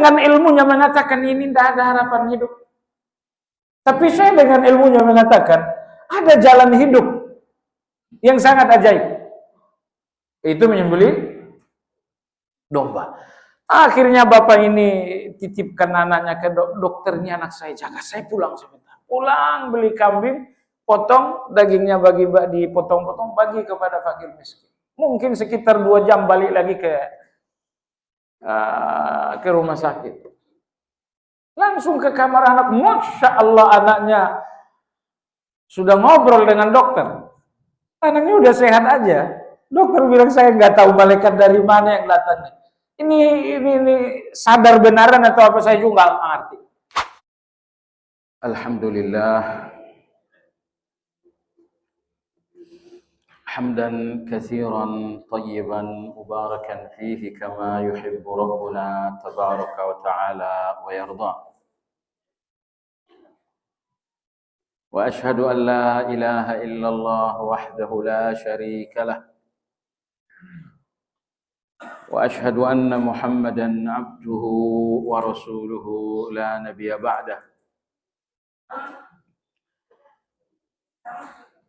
dengan ilmunya mengatakan ini tidak ada harapan hidup. Tapi saya dengan ilmunya mengatakan ada jalan hidup yang sangat ajaib. Itu menyembelih domba. Akhirnya bapak ini titipkan anaknya ke dokternya, anak saya jaga, saya pulang sebentar. Pulang beli kambing, potong dagingnya, dipotong-potong bagi kepada fakir miskin. Mungkin sekitar 2 jam balik lagi ke rumah sakit. Langsung ke kamar anak, Masya Allah anaknya sudah ngobrol dengan dokter. Anaknya udah sehat aja. Dokter bilang saya nggak tahu malaikat dari mana yang datang. Ini sadar benaran atau apa, saya juga nggak ngerti. Alhamdulillah. Hamdan katsiran tayyiban mubarakan fihi kama yuhibbu rabbuna tabaraka wa ta'ala wa yarda. Wa ashhadu an la ilaha illallah wahdahu la syarika lah. وأشهد أن محمدا عبده ورسوله لا نبي بعده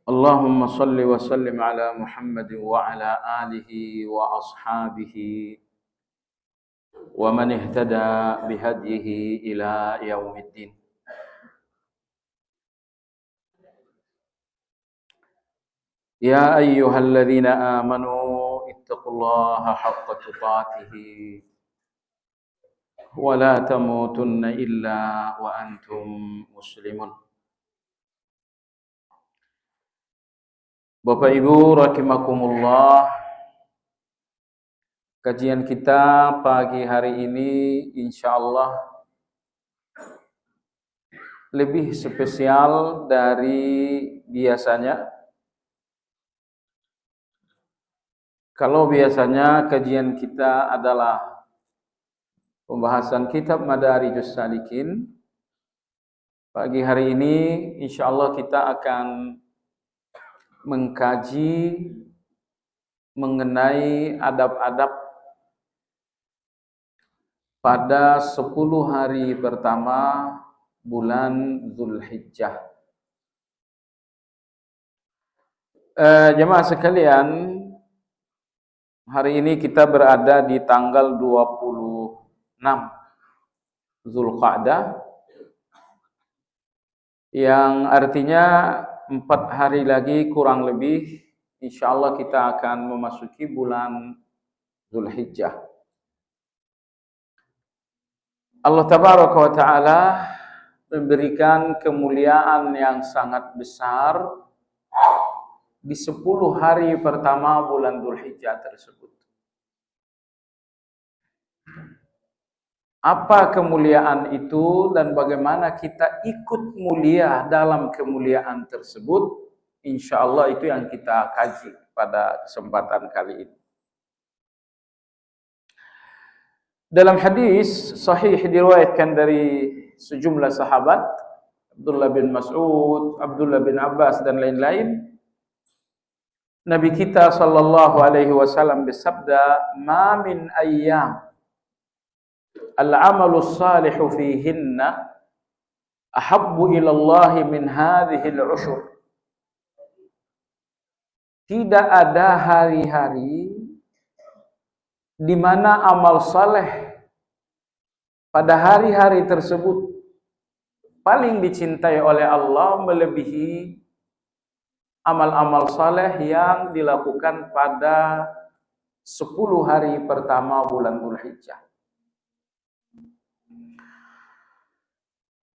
اللهم صل وسلم على محمد وعلى آله وأصحابه ومن اهتدى بهديه إلى يوم الدين. يا أيها الذين آمنوا اتقوا الله حق تقاته ولا تموتن إلا وأنتم مسلمون. Bapak Ibu rahimakumullah, kajian kita pagi hari ini insyaallah lebih spesial dari biasanya. Kalau biasanya kajian kita adalah pembahasan kitab Madarijus Salikin, pagi hari ini insyaallah kita akan mengkaji mengenai adab-adab pada 10 hari pertama bulan Zulhijjah. Jemaah sekalian, hari ini kita berada di tanggal 26 Zulqa'dah, yang artinya 4 hari lagi kurang lebih insyaallah kita akan memasuki bulan Zulhijjah. Allah tabaraka wa ta'ala memberikan kemuliaan yang sangat besar di 10 hari pertama bulan Zulhijjah tersebut. Apa kemuliaan itu dan bagaimana kita ikut mulia dalam kemuliaan tersebut? Insyaallah itu yang kita kaji pada kesempatan kali ini. Dalam hadis sahih diriwayatkan dari sejumlah sahabat, Abdullah bin Mas'ud, Abdullah bin Abbas dan lain-lain, Nabi kita sallallahu alaihi wasallam bersabda, "Ma min ayyam al-amalu salihu fihinna ahabbu ila Allah min hadhihi al-ushur." Tidak ada hari-hari di mana amal saleh pada hari-hari tersebut paling dicintai oleh Allah melebihi amal-amal saleh yang dilakukan pada 10 hari pertama bulan Zulhijjah.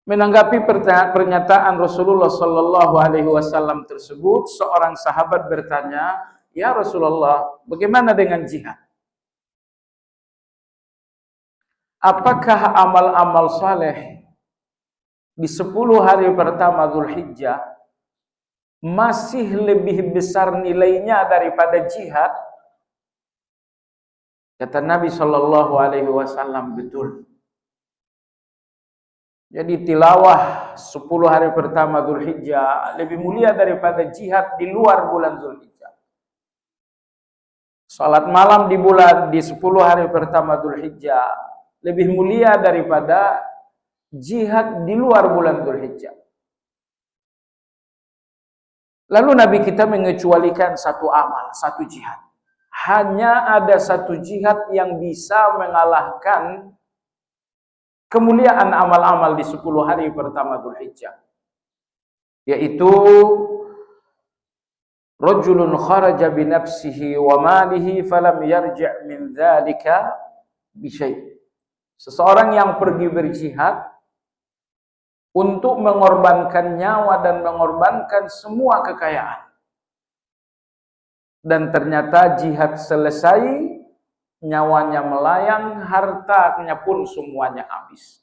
Menanggapi pernyataan Rasulullah sallallahu alaihi wasallam tersebut, seorang sahabat bertanya, "Ya Rasulullah, bagaimana dengan jihad? Apakah amal-amal saleh di 10 hari pertama Zulhijjah masih lebih besar nilainya daripada jihad?" Kata Nabi sallallahu alaihi wasallam, betul. Jadi tilawah 10 hari pertama Zulhijjah lebih mulia daripada jihad di luar bulan Zulhijjah. Salat malam di 10 hari pertama Zulhijjah lebih mulia daripada jihad di luar bulan Dzulhijjah. Lalu Nabi kita mengecualikan satu amal, satu jihad. Hanya ada satu jihad yang bisa mengalahkan kemuliaan amal-amal di 10 hari pertama Dzulhijjah, yaitu rajulun kharaja bi nafsihi wa malihi falam yarji' min dzalika bi syai'. Seseorang yang pergi berjihad untuk mengorbankan nyawa dan mengorbankan semua kekayaan, dan ternyata jihad selesai, nyawanya melayang, hartanya pun semuanya habis.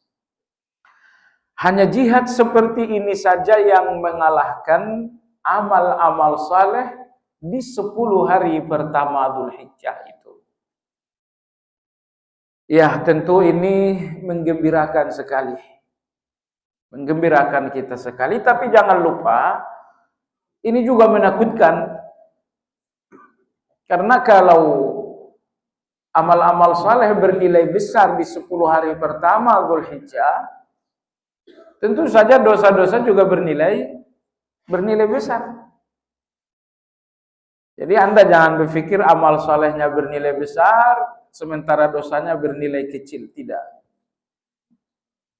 Hanya jihad seperti ini saja yang mengalahkan amal-amal saleh di 10 hari pertama Dzulhijjah itu. Ya, tentu ini menggembirakan sekali. Menggembirakan kita sekali, tapi jangan lupa ini juga menakutkan. Karena kalau amal-amal saleh bernilai besar di 10 hari pertama Dzulhijjah, tentu saja dosa-dosa juga bernilai besar. Jadi Anda jangan berpikir amal salehnya bernilai besar sementara dosanya bernilai kecil. Tidak.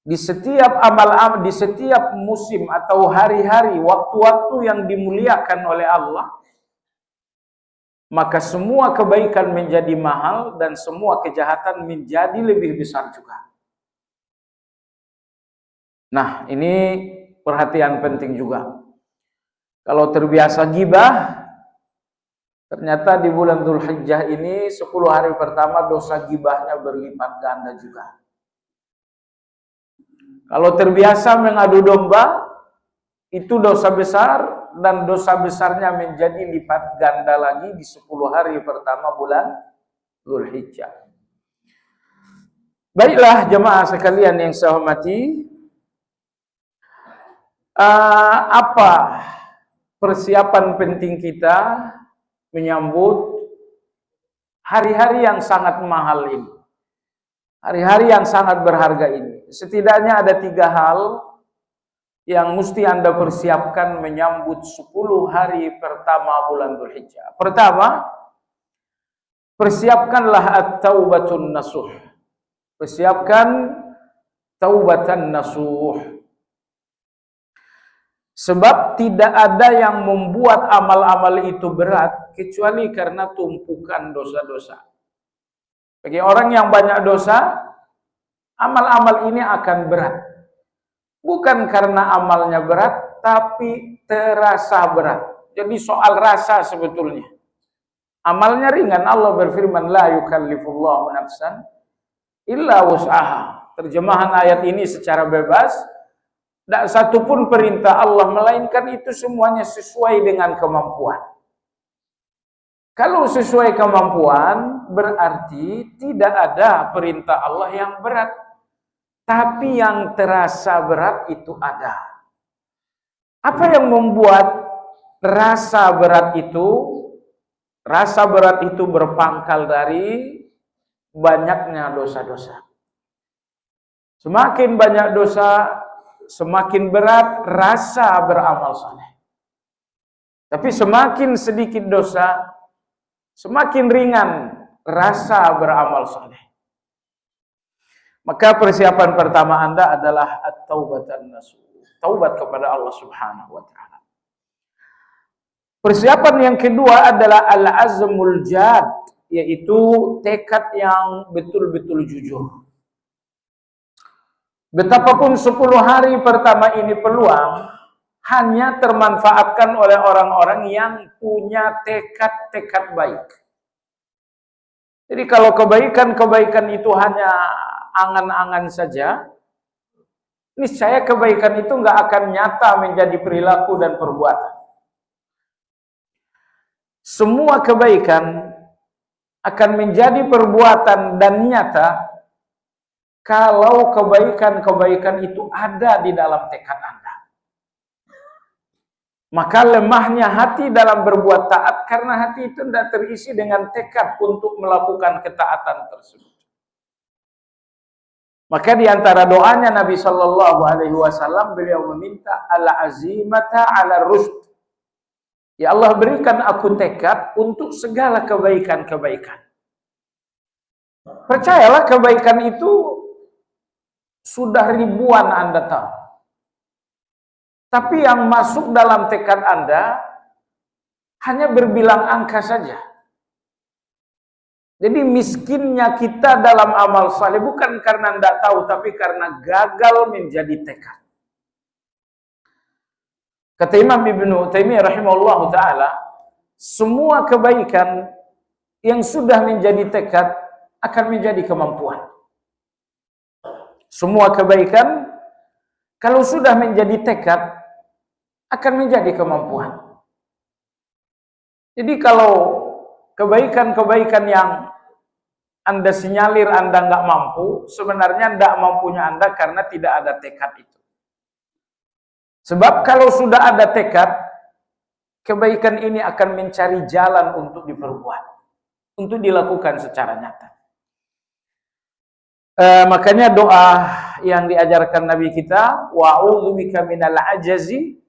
Di setiap amal-amal, di setiap musim atau hari-hari, waktu-waktu yang dimuliakan oleh Allah, maka semua kebaikan menjadi mahal dan semua kejahatan menjadi lebih besar juga. Nah, ini perhatian penting juga. Kalau terbiasa gibah, ternyata di bulan Dzulhijjah ini 10 hari pertama dosa gibahnya berlipat ganda juga. Kalau terbiasa mengadu domba, itu dosa besar, dan dosa besarnya menjadi lipat ganda lagi di 10 hari pertama bulan Dzulhijjah. Baiklah jemaah sekalian yang saya hormati, apa persiapan penting kita menyambut hari-hari yang sangat mahal ini, hari-hari yang sangat berharga ini? Setidaknya ada 3 hal yang mesti Anda persiapkan menyambut 10 hari pertama bulan Dzulhijjah. Pertama, persiapkanlah at-taubatun nasuh. Persiapkan taubatan nasuh. Sebab tidak ada yang membuat amal-amal itu berat kecuali karena tumpukan dosa-dosa. Bagi orang yang banyak dosa, amal-amal ini akan berat. Bukan karena amalnya berat, tapi terasa berat. Jadi soal rasa sebetulnya. Amalnya ringan. Allah berfirman, la yukallifullahu nafsan illa wus'aha. Terjemahan ayat ini secara bebas, tidak satu pun perintah Allah, melainkan itu semuanya sesuai dengan kemampuan. Kalau sesuai kemampuan, berarti tidak ada perintah Allah yang berat. Tapi yang terasa berat itu ada. Apa yang membuat rasa berat itu? Rasa berat itu berpangkal dari banyaknya dosa-dosa. Semakin banyak dosa, semakin berat rasa beramal saleh. Tapi semakin sedikit dosa, semakin ringan rasa beramal saleh. Maka persiapan pertama Anda adalah at-taubatan nasuh. Taubat kepada Allah Subhanahu wa taala. Persiapan yang kedua adalah al-azmul jad, yaitu tekad yang betul-betul jujur. Betapapun 10 hari pertama ini peluang hanya termanfaatkan oleh orang-orang yang punya tekad-tekad baik. Jadi kalau kebaikan-kebaikan itu hanya angan-angan saja, niscaya kebaikan itu nggak akan nyata menjadi perilaku dan perbuatan. Semua kebaikan akan menjadi perbuatan dan nyata kalau kebaikan-kebaikan itu ada di dalam tekad Anda. Maka lemahnya hati dalam berbuat taat karena hati itu tidak terisi dengan tekad untuk melakukan ketaatan tersebut. Maka di antara doanya Nabi Shallallahu Alaihi Wasallam beliau meminta al-azimata ala rusd. Ya Allah, berikan aku tekad untuk segala kebaikan-kebaikan. Percayalah, kebaikan itu sudah ribuan Anda tahu. Tapi yang masuk dalam tekad Anda hanya berbilang angka saja. Jadi miskinnya kita dalam amal saleh bukan karena tidak tahu, tapi karena gagal menjadi tekad. Kata Imam Ibnu Taimiyah rahimahullah ta'ala, semua kebaikan yang sudah menjadi tekad akan menjadi kemampuan. Semua kebaikan kalau sudah menjadi tekad akan menjadi kemampuan. Jadi kalau kebaikan-kebaikan yang Anda sinyalir Anda nggak mampu, sebenarnya nggak mampunya Anda karena tidak ada tekad itu. Sebab kalau sudah ada tekad, kebaikan ini akan mencari jalan untuk diperbuat, untuk dilakukan secara nyata. Makanya doa yang diajarkan Nabi kita, wa'udzubika minal ajazi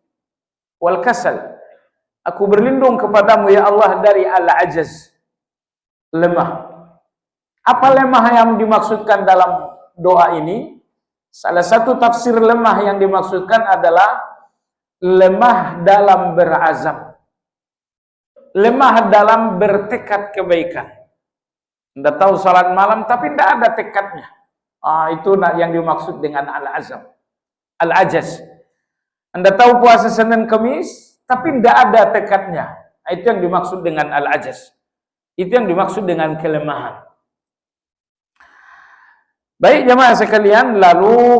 wal kasal. Aku berlindung kepadamu ya Allah dari al-ajaz, lemah. Apa lemah yang dimaksudkan dalam doa ini? Salah satu tafsir lemah yang dimaksudkan adalah lemah dalam berazam, lemah dalam bertekad kebaikan. Anda tahu salat malam tapi tidak ada tekadnya. Itu yang dimaksud dengan al-azam, al-ajaz. Anda tahu puasa Senin Kamis tapi tidak ada tekadnya. Itu yang dimaksud dengan al-ajaz. Itu yang dimaksud dengan kelemahan. Baik jemaah sekalian, lalu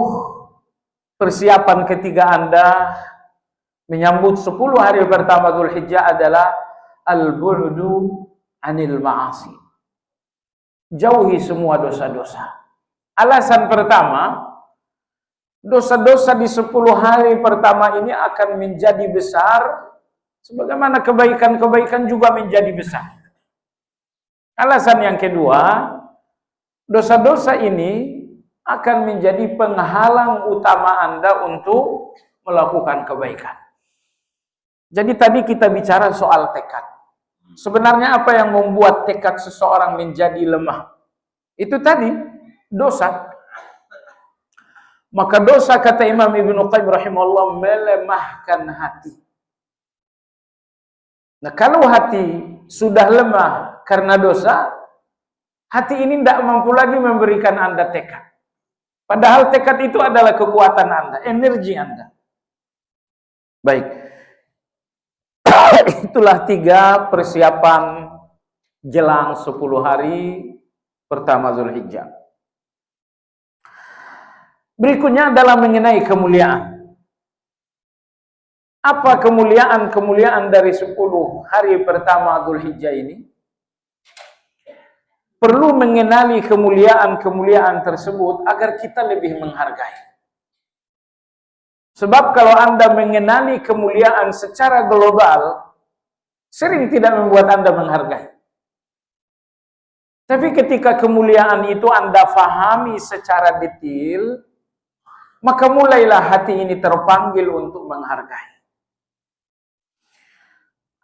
persiapan ketiga Anda menyambut 10 hari pertama Dzulhijjah adalah al-bu'du anil ma'asi. Jauhi semua dosa-dosa. Alasan pertama, dosa-dosa di 10 hari pertama ini akan menjadi besar, sebagaimana kebaikan-kebaikan juga menjadi besar. Alasan yang kedua, dosa-dosa ini akan menjadi penghalang utama Anda untuk melakukan kebaikan. Jadi tadi kita bicara soal tekad. Sebenarnya apa yang membuat tekad seseorang menjadi lemah? Itu tadi, dosa. Maka dosa, kata Imam Ibnu Qayyim rahimahullah, melemahkan hati. Nah, kalau hati sudah lemah karena dosa, hati ini tidak mampu lagi memberikan Anda tekad. Padahal tekad itu adalah kekuatan Anda, energi Anda. Baik. Itulah 3 persiapan jelang 10 hari pertama Dzulhijjah. Berikutnya adalah mengenai kemuliaan. Apa kemuliaan-kemuliaan dari 10 hari pertama Dzulhijjah ini? Perlu mengenali kemuliaan-kemuliaan tersebut agar kita lebih menghargai. Sebab kalau Anda mengenali kemuliaan secara global, sering tidak membuat Anda menghargai. Tapi ketika kemuliaan itu Anda fahami secara detail, maka mulailah hati ini terpanggil untuk menghargai.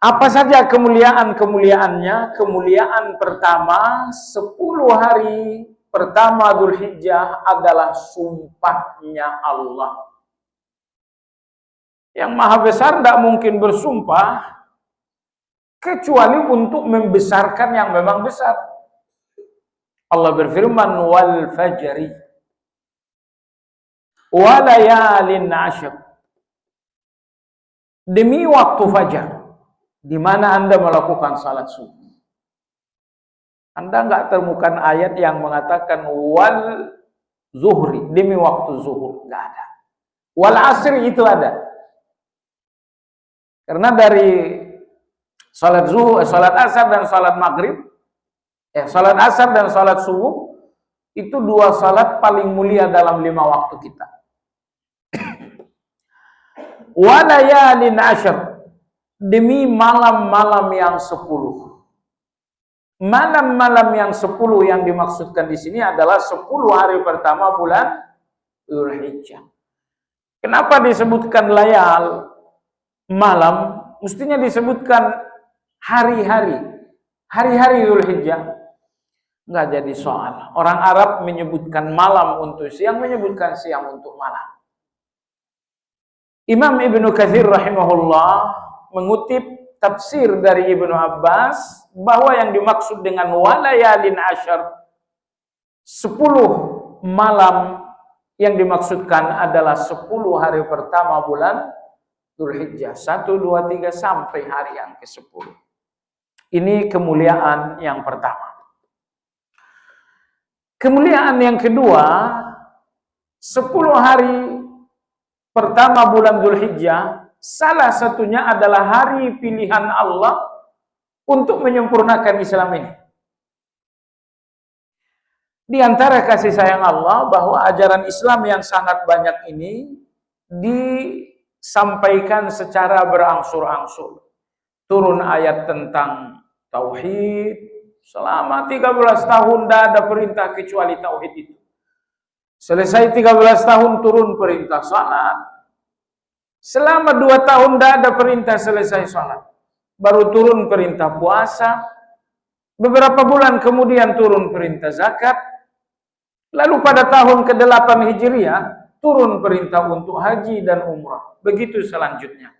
Apa saja kemuliaan-kemuliaannya? Kemuliaan pertama, 10 hari pertama Dzulhijjah adalah sumpahnya Allah. Yang Maha Besar tidak mungkin bersumpah kecuali untuk membesarkan yang memang besar. Allah berfirman, wal fajri wa layalin ashr. Demi waktu fajar, di mana Anda melakukan salat subuh. Anda enggak temukan ayat yang mengatakan wal zuhri, demi waktu zuhur, enggak ada. Wal asri itu ada. Karena dari salat zuhur, salat asar dan salat maghrib, salat asar dan salat subuh itu 2 salat paling mulia dalam 5 waktu kita. Wa layalin ashr, demi malam-malam yang 10. Malam-malam yang 10 yang dimaksudkan di sini adalah 10 hari pertama bulan Dzulhijjah. Kenapa disebutkan layal malam? Mestinya disebutkan hari-hari. Hari-hari Dzulhijjah. Enggak jadi soal. Orang Arab menyebutkan malam untuk siang, menyebutkan siang untuk malam. Imam Ibnu Katsir rahimahullah mengutip tafsir dari Ibnu Abbas bahwa yang dimaksud dengan walayalin asyar, 10 malam yang dimaksudkan adalah 10 hari pertama bulan Dzulhijjah, 1, 2, 3 sampai hari yang ke-10. Ini kemuliaan yang pertama. Kemuliaan yang kedua, 10 hari pertama bulan Dzulhijjah, salah satunya adalah hari pilihan Allah untuk menyempurnakan Islam ini. Di antara kasih sayang Allah bahwa ajaran Islam yang sangat banyak ini disampaikan secara berangsur-angsur. Turun ayat tentang tauhid, selama 13 tahun tidak ada perintah kecuali tauhid itu. Selesai 13 tahun turun perintah salat. Selama 2 tahun tidak ada perintah selesai salat. Baru turun perintah puasa. Beberapa bulan kemudian turun perintah zakat. Lalu pada tahun ke-8 Hijriah turun perintah untuk haji dan umrah. Begitu selanjutnya.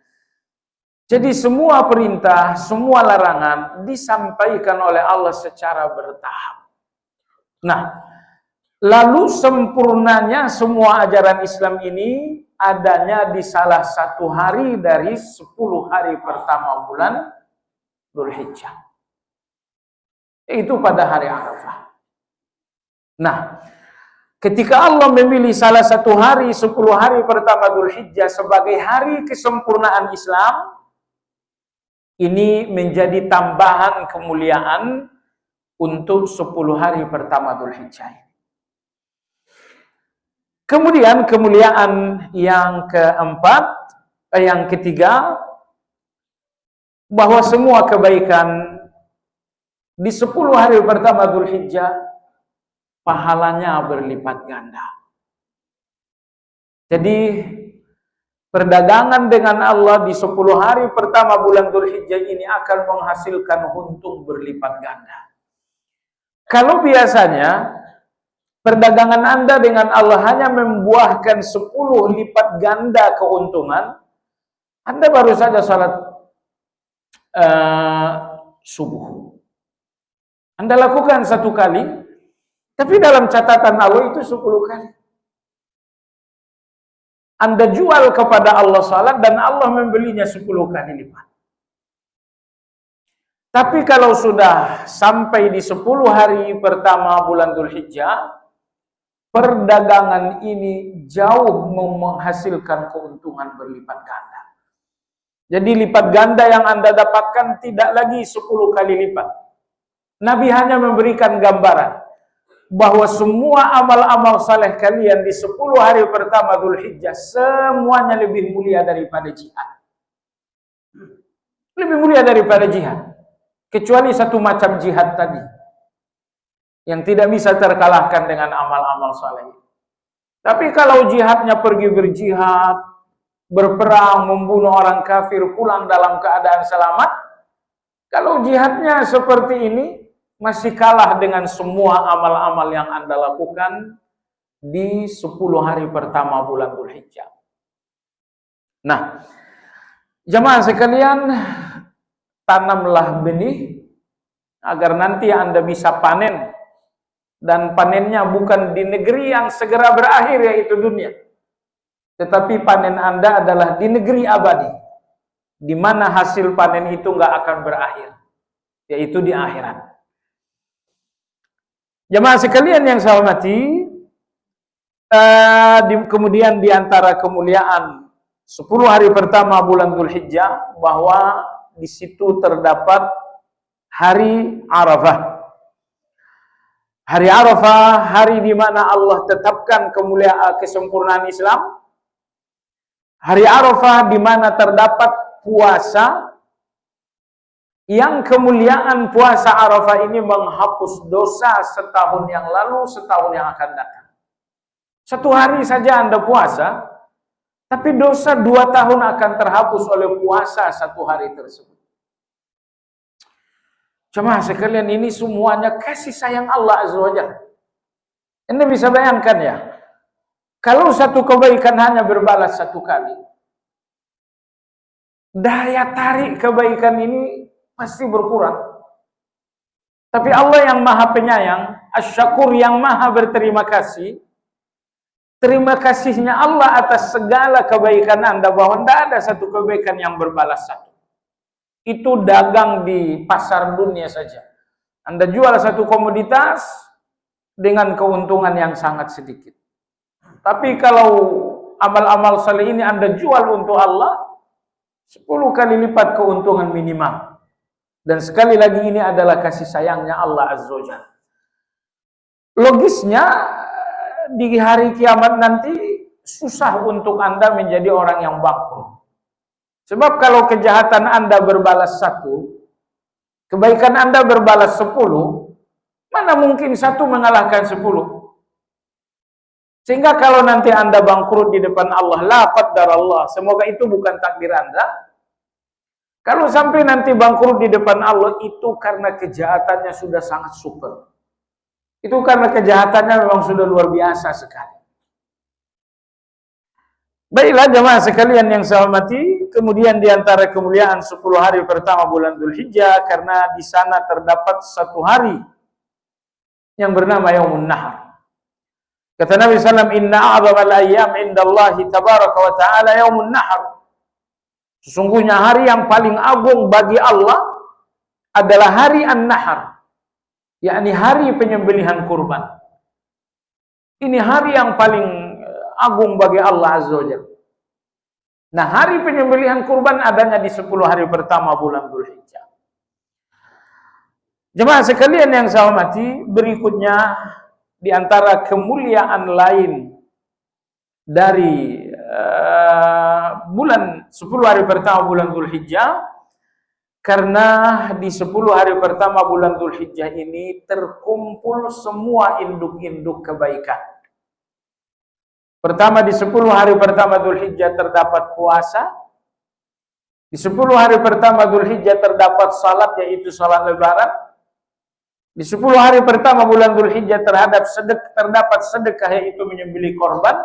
Jadi semua perintah, semua larangan disampaikan oleh Allah secara bertahap. Nah, lalu sempurnanya semua ajaran Islam ini adanya di salah satu hari dari 10 hari pertama bulan Dzulhijjah. Itu pada hari Arafah. Nah, ketika Allah memilih salah satu hari 10 hari pertama Dzulhijjah sebagai hari kesempurnaan Islam, ini menjadi tambahan kemuliaan untuk 10 hari pertama Dzulhijjah. Kemudian kemuliaan yang keempat, yang ketiga, bahwa semua kebaikan di 10 hari pertama Dzulhijjah pahalanya berlipat ganda. Jadi perdagangan dengan Allah di 10 hari pertama bulan Dzulhijjah ini akan menghasilkan untung berlipat ganda. Kalau biasanya perdagangan Anda dengan Allah hanya membuahkan 10 lipat ganda keuntungan, Anda baru saja salat subuh. Anda lakukan 1 kali, tapi dalam catatan Allah itu 10 kali. Anda jual kepada Allah salat dan Allah membelinya 10 kali lipat. Tapi kalau sudah sampai di 10 hari pertama bulan Dzulhijjah, perdagangan ini jauh menghasilkan keuntungan berlipat ganda. Jadi lipat ganda yang Anda dapatkan tidak lagi 10 kali lipat. Nabi hanya memberikan gambaran bahwa semua amal-amal saleh kalian di 10 hari pertama Dzulhijjah semuanya lebih mulia daripada jihad. Lebih mulia daripada jihad. Kecuali satu macam jihad tadi, yang tidak bisa terkalahkan dengan amal-amal saleh. Tapi kalau jihadnya pergi berjihad, berperang, membunuh orang kafir, pulang dalam keadaan selamat, kalau jihadnya seperti ini, masih kalah dengan semua amal-amal yang Anda lakukan di 10 hari pertama bulan Dzulhijjah. Nah, jemaah sekalian, tanamlah benih agar nanti Anda bisa panen. Dan panennya bukan di negeri yang segera berakhir, yaitu dunia. Tetapi panen Anda adalah di negeri abadi, di mana hasil panen itu nggak akan berakhir, yaitu di akhirat. Jemaah sekalian yang saya hormati, kemudian di antara kemuliaan 10 hari pertama bulan Dzulhijjah, bahwa di situ terdapat hari Arafah. Hari Arafah, hari di mana Allah tetapkan kemuliaan kesempurnaan Islam. Hari Arafah di mana terdapat puasa yang kemuliaan puasa Arafah ini menghapus dosa setahun yang lalu, setahun yang akan datang. Satu hari saja Anda puasa, tapi dosa 2 tahun akan terhapus oleh puasa satu hari tersebut. Jemaah sekalian, ini semuanya kasih sayang Allah Azza wa Jalla. Anda bisa bayangkan ya, kalau satu kebaikan hanya berbalas satu kali, daya tarik kebaikan ini pasti berkurang. Tapi Allah yang maha penyayang, Asy-Syakur, yang maha berterima kasih, terima kasihnya Allah atas segala kebaikan Anda, bahwa tidak ada satu kebaikan yang berbalas satu. Itu dagang di pasar dunia saja. Anda jual satu komoditas dengan keuntungan yang sangat sedikit. Tapi kalau amal-amal saleh ini Anda jual untuk Allah, 10 kali lipat keuntungan minimal. Dan sekali lagi ini adalah kasih sayangnya Allah Azza wa Jalla. Logisnya, di hari kiamat nanti susah untuk Anda menjadi orang yang bangkrut. Sebab kalau kejahatan Anda berbalas 1, kebaikan Anda berbalas 10, mana mungkin 1 mengalahkan 10? Sehingga kalau nanti Anda bangkrut di depan Allah, la qaddarallah, semoga itu bukan takdir Anda. Kalau sampai nanti bangkrut di depan Allah, itu karena kejahatannya sudah sangat super. Itu karena kejahatannya memang sudah luar biasa sekali. Baiklah jemaah sekalian yang saya hormati, kemudian di antara kemuliaan 10 hari pertama bulan Dzulhijjah, karena di sana terdapat satu hari yang bernama Yaumun Nahar. Kata Nabi SAW, inna a'zamal ayyam indallahi tabaraka wa ta'ala Yaumun Nahar. Sesungguhnya hari yang paling agung bagi Allah adalah hari An-Nahar, yakni hari penyembelihan kurban. Ini hari yang paling agung bagi Allah Azza wa Jalla. Nah, hari penyembelihan kurban adanya di 10 hari pertama bulan Dzulhijjah. Jemaah sekalian yang saya hormati, berikutnya di antara kemuliaan lain dari bulan 10 hari pertama bulan Dzulhijjah, karena di 10 hari pertama bulan Dzulhijjah ini terkumpul semua induk-induk kebaikan. Pertama, di 10 hari pertama Dzulhijjah terdapat puasa. Di 10 hari pertama Dzulhijjah terdapat salat, yaitu salat lebaran. Di 10 hari pertama bulan Dzulhijjah terdapat sedekah, yaitu menyembelih korban.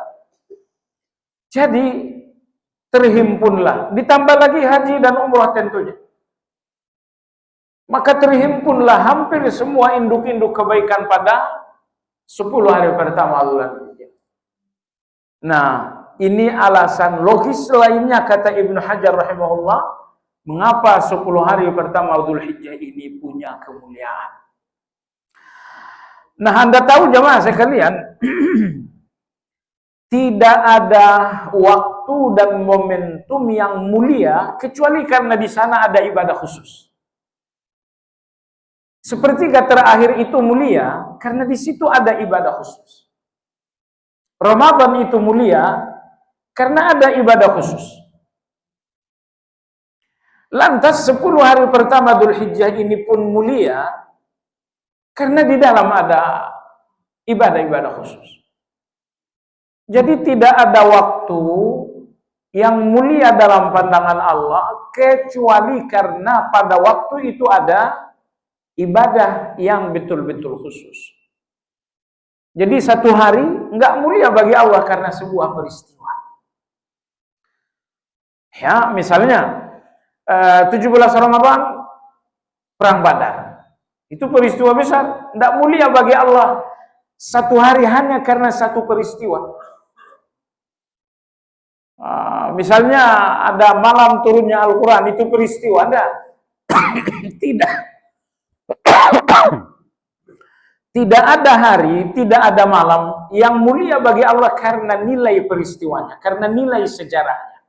Jadi terhimpunlah, ditambah lagi haji dan umrah tentunya. Maka terhimpunlah hampir semua induk-induk kebaikan pada 10 hari pertama bulan Dzulhijjah. Nah, ini alasan logis lainnya, kata Ibnu Hajar rahimahullah, mengapa 10 hari pertama Dzulhijjah ini punya kemuliaan. Nah, Anda tahu jemaah sekalian, tidak ada waktu dan momentum yang mulia kecuali karena di sana ada ibadah khusus. Sepertiga terakhir itu mulia karena di situ ada ibadah khusus. Ramadan itu mulia karena ada ibadah khusus. Lantas 10 hari pertama Dzulhijjah ini pun mulia karena di dalam ada ibadah-ibadah khusus. Jadi tidak ada waktu yang mulia dalam pandangan Allah kecuali karena pada waktu itu ada ibadah yang betul-betul khusus. Jadi satu hari enggak mulia bagi Allah karena sebuah peristiwa. Ya, misalnya 17 Ramadan Perang Badar. Itu peristiwa besar, enggak mulia bagi Allah satu hari hanya karena satu peristiwa. Misalnya ada malam turunnya Al-Quran, itu peristiwa, ada? Tidak. Tidak ada hari, tidak ada malam yang mulia bagi Allah karena nilai peristiwanya, karena nilai sejarahnya.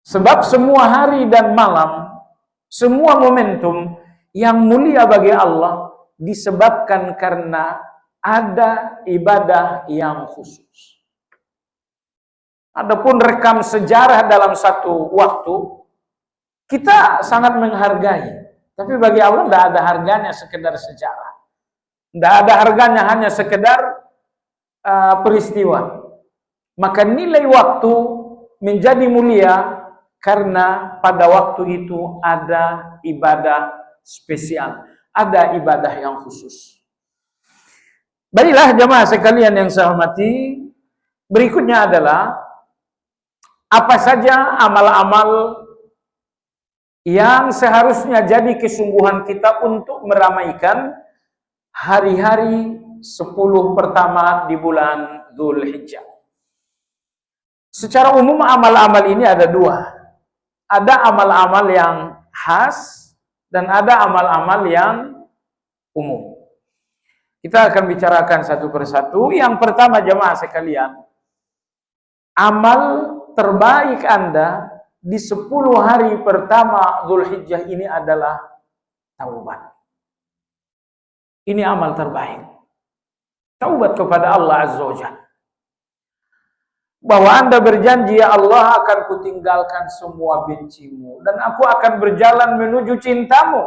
Sebab semua hari dan malam, semua momentum yang mulia bagi Allah disebabkan karena ada ibadah yang khusus. Adapun rekam sejarah dalam satu waktu, Kita sangat menghargai, tapi bagi Allah tidak ada harganya sekedar sejarah. Tidak ada harganya hanya sekedar peristiwa. Maka nilai waktu menjadi mulia karena pada waktu itu ada ibadah spesial, ada ibadah yang khusus. Baiklah jemaah sekalian yang saya hormati, berikutnya adalah apa saja amal-amal yang seharusnya jadi kesungguhan kita untuk meramaikan hari-hari 10 pertama di bulan Dzulhijjah. Secara umum amal-amal ini ada dua. Ada amal-amal yang khas dan ada amal-amal yang umum. Kita akan bicarakan satu persatu. Yang pertama jemaah sekalian, amal terbaik Anda di 10 hari pertama Dzulhijjah ini adalah taubat. Ini amal terbaik. Taubat kepada Allah Azza wa Jalla. Bahwa Anda berjanji, ya Allah, akan kutinggalkan semua bencimu dan aku akan berjalan menuju cintamu.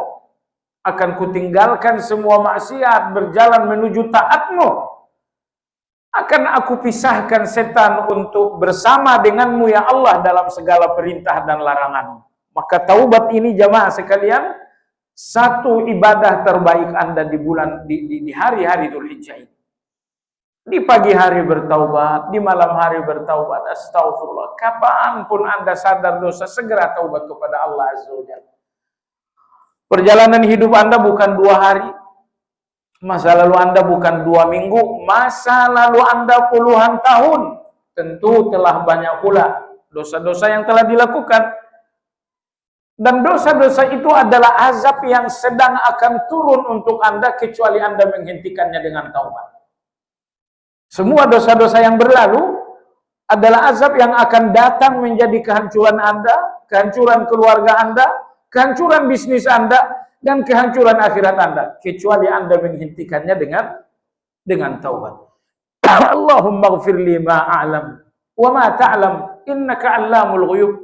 Akan kutinggalkan semua maksiat, berjalan menuju taatmu. Akan aku pisahkan setan untuk bersama denganmu ya Allah dalam segala perintah dan larangan. Maka taubat ini jamaah sekalian, satu ibadah terbaik Anda di hari-hari Dzulhijjah ini. Di pagi hari bertaubat, di malam hari bertaubat, astagfirullah. Kapanpun Anda sadar dosa, segera taubat kepada Allah Azza wa Jalla. Perjalanan hidup Anda bukan 2 hari, masa lalu Anda bukan 2 minggu, masa lalu Anda puluhan tahun. Tentu telah banyak pula dosa-dosa yang telah dilakukan. Dan dosa-dosa itu adalah azab yang sedang akan turun untuk Anda kecuali Anda menghentikannya dengan taubat. Semua dosa-dosa yang berlalu adalah azab yang akan datang menjadi kehancuran Anda, kehancuran keluarga Anda, kehancuran bisnis Anda, dan kehancuran akhirat Anda. Kecuali Anda menghentikannya dengan taubat. Allahumma ghfirli ma a'lam wa ma ta'lam innaka 'allamul ghuyub.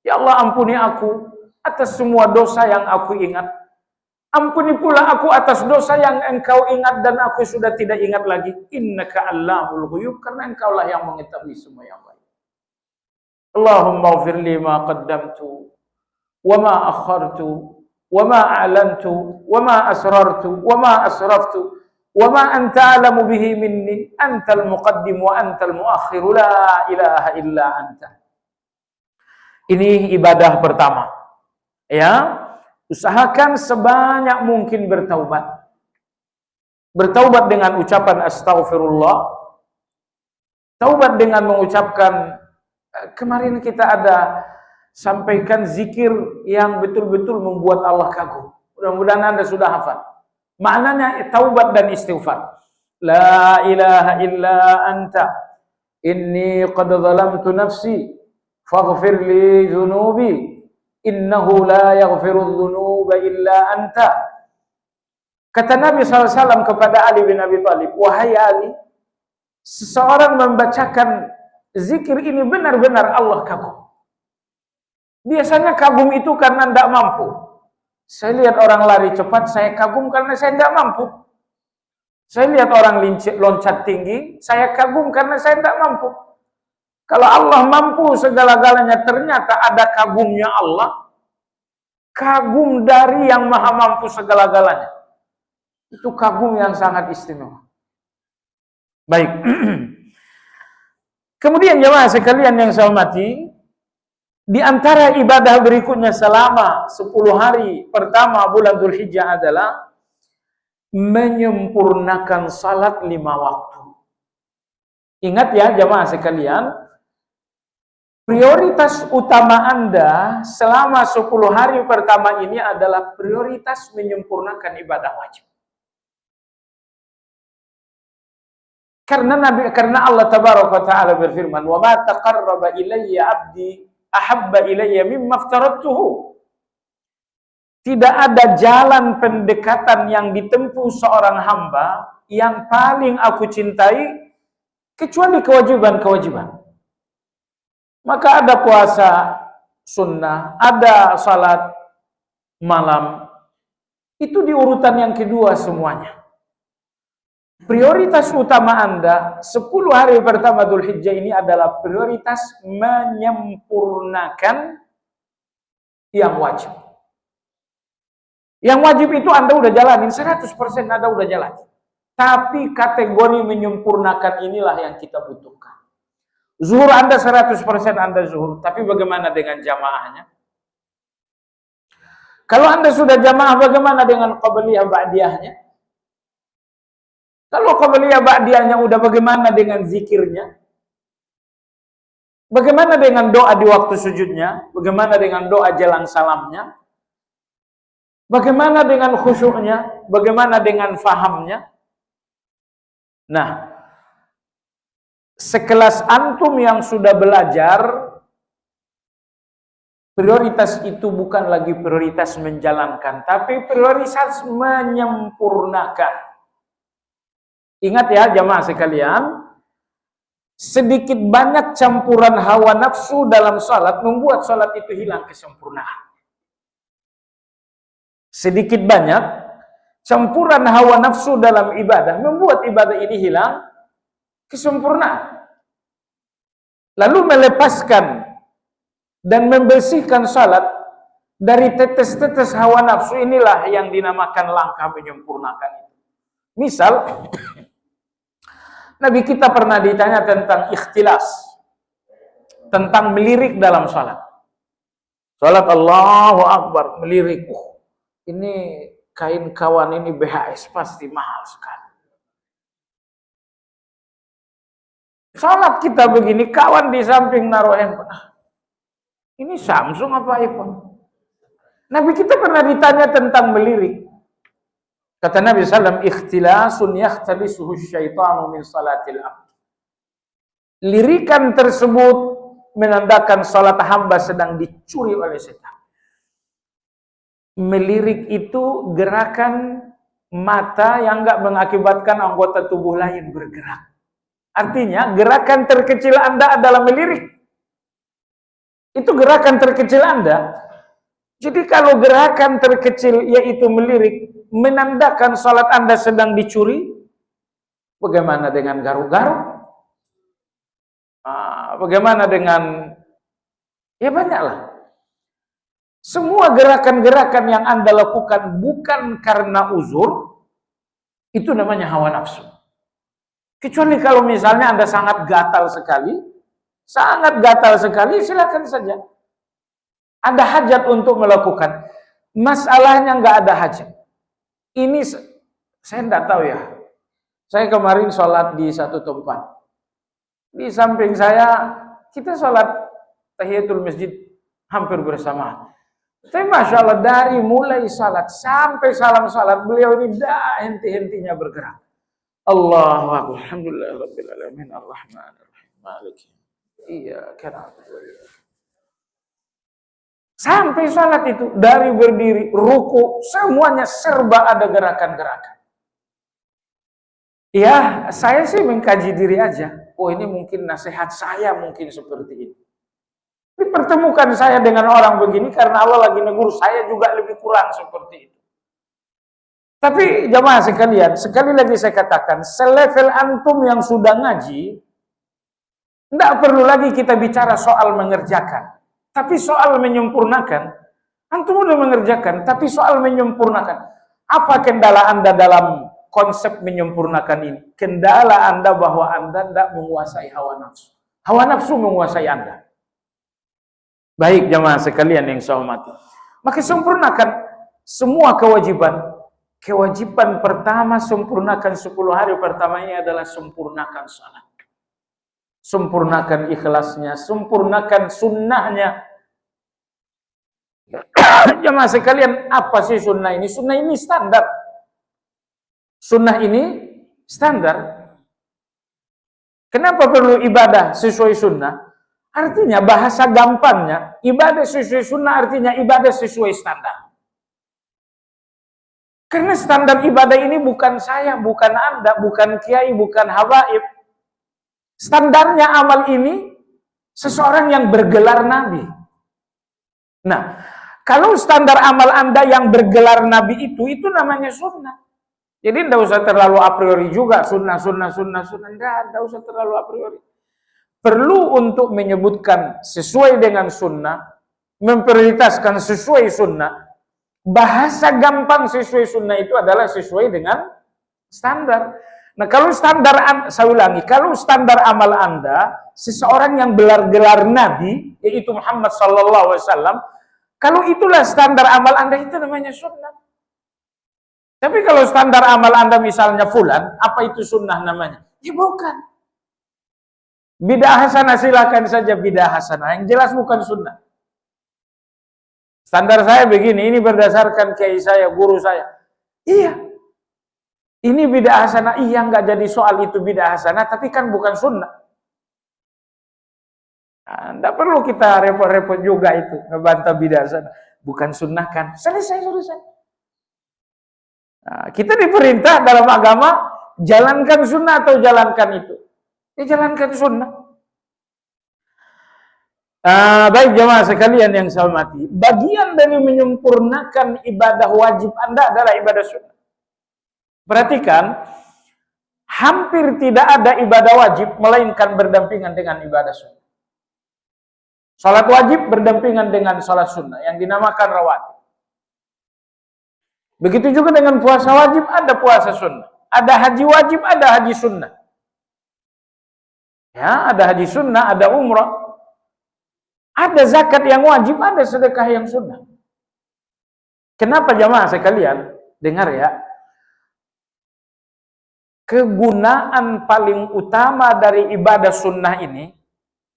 Ya Allah, ampuni aku atas semua dosa yang aku ingat. Ampuni pula aku atas dosa yang engkau ingat dan aku sudah tidak ingat lagi. Innaka 'allamul ghuyub, karena engkaulah yang mengetahui semua yang baik. Allahumma ghfirli ma qaddamtu wa ma akhartu wa ma a'lantu wa ma asrartu wa ma asraftu wa ma anta a'lamu bihi minni antal muqaddim wa antal muakhir la ilaha illa anta. Ini ibadah pertama. Ya, usahakan sebanyak mungkin bertaubat. Bertaubat dengan ucapan astaghfirullah. Taubat dengan mengucapkan, kemarin kita ada sampaikan zikir yang betul-betul membuat Allah kagum. Mudah-mudahan Anda sudah hafal. Maknanya taubat dan istighfar. La ilaha illa anta inni qad zalamtu nafsi faghfir li dhunubi innahu la yaghfirudz dzunuba illa anta. Kata Nabi SAW kepada Ali bin Abi Thalib, wahai Ali, seseorang membacakan zikir ini benar-benar Allah kagum. Biasanya kagum itu karena tidak mampu. Saya lihat orang lari cepat, saya kagum karena saya tidak mampu. Saya lihat orang loncat tinggi, saya kagum karena saya tidak mampu. Kalau Allah mampu segala-galanya, ternyata ada kagumnya Allah. Kagum dari yang maha mampu segala-galanya. Itu kagum yang sangat istimewa. Baik. Kemudian jemaah sekalian yang saya hormati, di antara ibadah berikutnya selama 10 hari pertama bulan Dzulhijjah adalah menyempurnakan salat 5 waktu. Ingat ya jemaah sekalian, prioritas utama Anda selama 10 hari pertama ini adalah prioritas menyempurnakan ibadah wajib. Karena Allah tabaraka wa taala berfirman, "Wa ma taqarraba ilayya 'abdi ahabba ilayya mimma aftaradtuhu." Tidak ada jalan pendekatan yang ditempuh seorang hamba yang paling aku cintai kecuali kewajiban-kewajiban. Maka ada puasa sunnah, ada salat malam. Itu di urutan yang kedua semuanya. Prioritas utama Anda 10 hari pertama Dzulhijjah ini adalah prioritas menyempurnakan yang wajib. Yang wajib itu Anda udah jalanin, 100% Anda udah jalanin. Tapi kategori menyempurnakan inilah yang kita butuhkan. Zuhur Anda 100% Anda zuhur, tapi bagaimana dengan jamaahnya? Kalau Anda sudah jamaah, bagaimana dengan qabliyah ba'diyahnya? Kalau qabliyah ba'diyahnya udah, bagaimana dengan zikirnya? Bagaimana dengan doa di waktu sujudnya? Bagaimana dengan doa jelang salamnya? Bagaimana dengan khusyuknya? Bagaimana dengan fahamnya? Nah, sekelas antum yang sudah belajar, prioritas itu bukan lagi prioritas menjalankan, tapi prioritas menyempurnakan. Ingat ya jamaah sekalian, sedikit banyak campuran hawa nafsu dalam salat membuat salat itu hilang kesempurnaan. Sedikit banyak campuran hawa nafsu dalam ibadah membuat ibadah ini hilang kesempurnaan. Lalu melepaskan dan membersihkan salat dari tetes-tetes hawa nafsu, inilah yang dinamakan langkah menyempurnakan itu. Misal, Nabi kita pernah ditanya tentang ikhtilas, tentang melirik dalam salat. Salat Allahu Akbar, melirik. Ini kain kawan ini BHS pasti mahal sekali. Salat kita begini, kawan di samping naruh handphone. Ini Samsung apa iPhone? Nabi kita pernah ditanya tentang melirik. Kata Nabi SAW, ikhtilasun yakhtalisuhu syaitanu min salatil abd. Lirikan tersebut menandakan salat hamba sedang dicuri oleh setan. Melirik itu gerakan mata yang enggak mengakibatkan anggota tubuh lain bergerak. Artinya, gerakan terkecil Anda adalah melirik. Itu gerakan terkecil Anda. Jadi kalau gerakan terkecil yaitu melirik menandakan salat Anda sedang dicuri, bagaimana dengan garuk-garuk? Bagaimana dengan, ya banyaklah. Semua gerakan-gerakan yang Anda lakukan bukan karena uzur, itu namanya hawa nafsu. Kecuali kalau misalnya Anda sangat gatal sekali, silakan saja. Ada hajat untuk melakukan. Masalahnya nggak ada hajat. Ini saya nggak tahu ya. Saya kemarin sholat di satu tempat. Di samping saya, kita sholat tahiyatul masjid hampir bersamaan. Tapi Masya Allah, dari mulai salat sampai salam salat, beliau ini dah henti-hentinya bergerak. Allahu Akbar, alhamdulillah rabbil alamin, arrahmanir rahim, maliki iyyaka na'budu wa iyyaka nasta'in. Sampai salat itu, dari berdiri, ruku, semuanya serba ada gerakan-gerakan. Ya, saya sih mengkaji diri aja. Oh, ini mungkin nasihat saya mungkin seperti ini. Dipertemukan saya dengan orang begini karena Allah lagi negur saya juga lebih kurang seperti itu. Tapi jamaah sekalian, sekali lagi saya katakan, selevel antum yang sudah ngaji, tidak perlu lagi kita bicara soal mengerjakan, tapi soal menyempurnakan. Antum sudah mengerjakan, tapi soal menyempurnakan. Apa kendala Anda dalam konsep menyempurnakan ini? Kendala Anda bahwa Anda tidak menguasai hawa nafsu. Hawa nafsu menguasai Anda. Baik jamaah sekalian yang saya hormati. Maka sempurnakan semua kewajiban. Kewajiban pertama sempurnakan 10 hari pertama ini adalah sempurnakan salat. Sempurnakan ikhlasnya, sempurnakan sunnahnya. Jamaah sekalian, apa sih sunnah ini? Sunnah ini standar. Sunnah ini standar. Kenapa perlu ibadah sesuai sunnah? Artinya bahasa gampangnya, ibadah sesuai sunnah artinya ibadah sesuai standar. Karena standar ibadah ini bukan saya, bukan Anda, bukan kiai, bukan habaib. Standarnya amal ini seseorang yang bergelar nabi. Nah, kalau standar amal Anda yang bergelar Nabi itu namanya sunnah. Jadi tidak usah terlalu a priori juga sunnah. Tidak usah terlalu a priori. Perlu untuk menyebutkan sesuai dengan sunnah, memprioritaskan sesuai sunnah. Bahasa gampang sesuai sunnah itu adalah sesuai dengan standar. Nah, kalau standar, saya ulangi, kalau standar amal Anda, seseorang yang gelar Nabi, yaitu Muhammad SAW, kalau itulah standar amal Anda, itu namanya sunnah. Tapi kalau standar amal Anda misalnya fulan, apa itu sunnah namanya? Ya bukan. Bidah hasanah, silakan saja bidah hasanah. Yang jelas bukan sunnah. Standar saya begini, ini berdasarkan kiai saya, guru saya. Iya. Ini bidah hasanah, iya nggak jadi soal itu bidah hasanah, tapi kan bukan sunnah. Tidak perlu kita repot-repot juga itu, ngebantah bidah hasanah. Bukan sunnah kan, selesai. Nah, kita diperintah dalam agama, jalankan sunnah atau jalankan itu. Ya jalankan sunnah. Baik jemaah sekalian yang saya hormati, bagian dari menyempurnakan ibadah wajib Anda adalah ibadah sunnah. Perhatikan, hampir tidak ada ibadah wajib melainkan berdampingan dengan ibadah sunnah. Salat wajib berdampingan dengan salat sunnah yang dinamakan rawatib. Begitu juga dengan puasa wajib, ada puasa sunnah. Ada haji wajib, ada haji sunnah. Ya, ada haji sunnah, ada umrah. Ada zakat yang wajib, ada sedekah yang sunnah. Kenapa jamaah sekalian? Dengar ya. Kegunaan paling utama dari ibadah sunnah ini,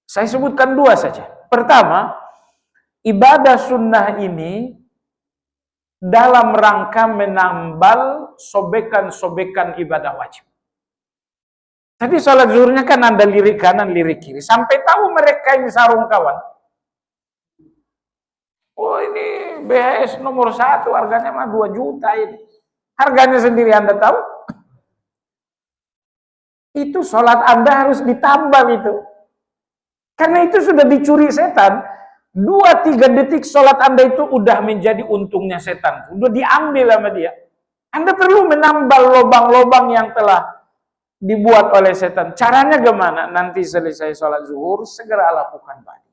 saya sebutkan dua saja. Pertama, ibadah sunnah ini dalam rangka menambal sobekan-sobekan ibadah wajib. Tadi sholat zuhurnya kan Anda lirik kanan, lirik kiri. Sampai tahu mereka ini sarung kawan. Oh ini BHS nomor 1, harganya mah 2 juta ini. Harganya sendiri Anda tahu? Itu sholat Anda harus ditambal itu. Karena itu sudah dicuri setan. 2-3 detik sholat Anda itu udah menjadi untungnya setan. Udah diambil sama dia. Anda perlu menambal lubang-lubang yang telah dibuat oleh setan. Caranya gimana? Nanti selesai sholat zuhur, segera lakukan ba'diyah.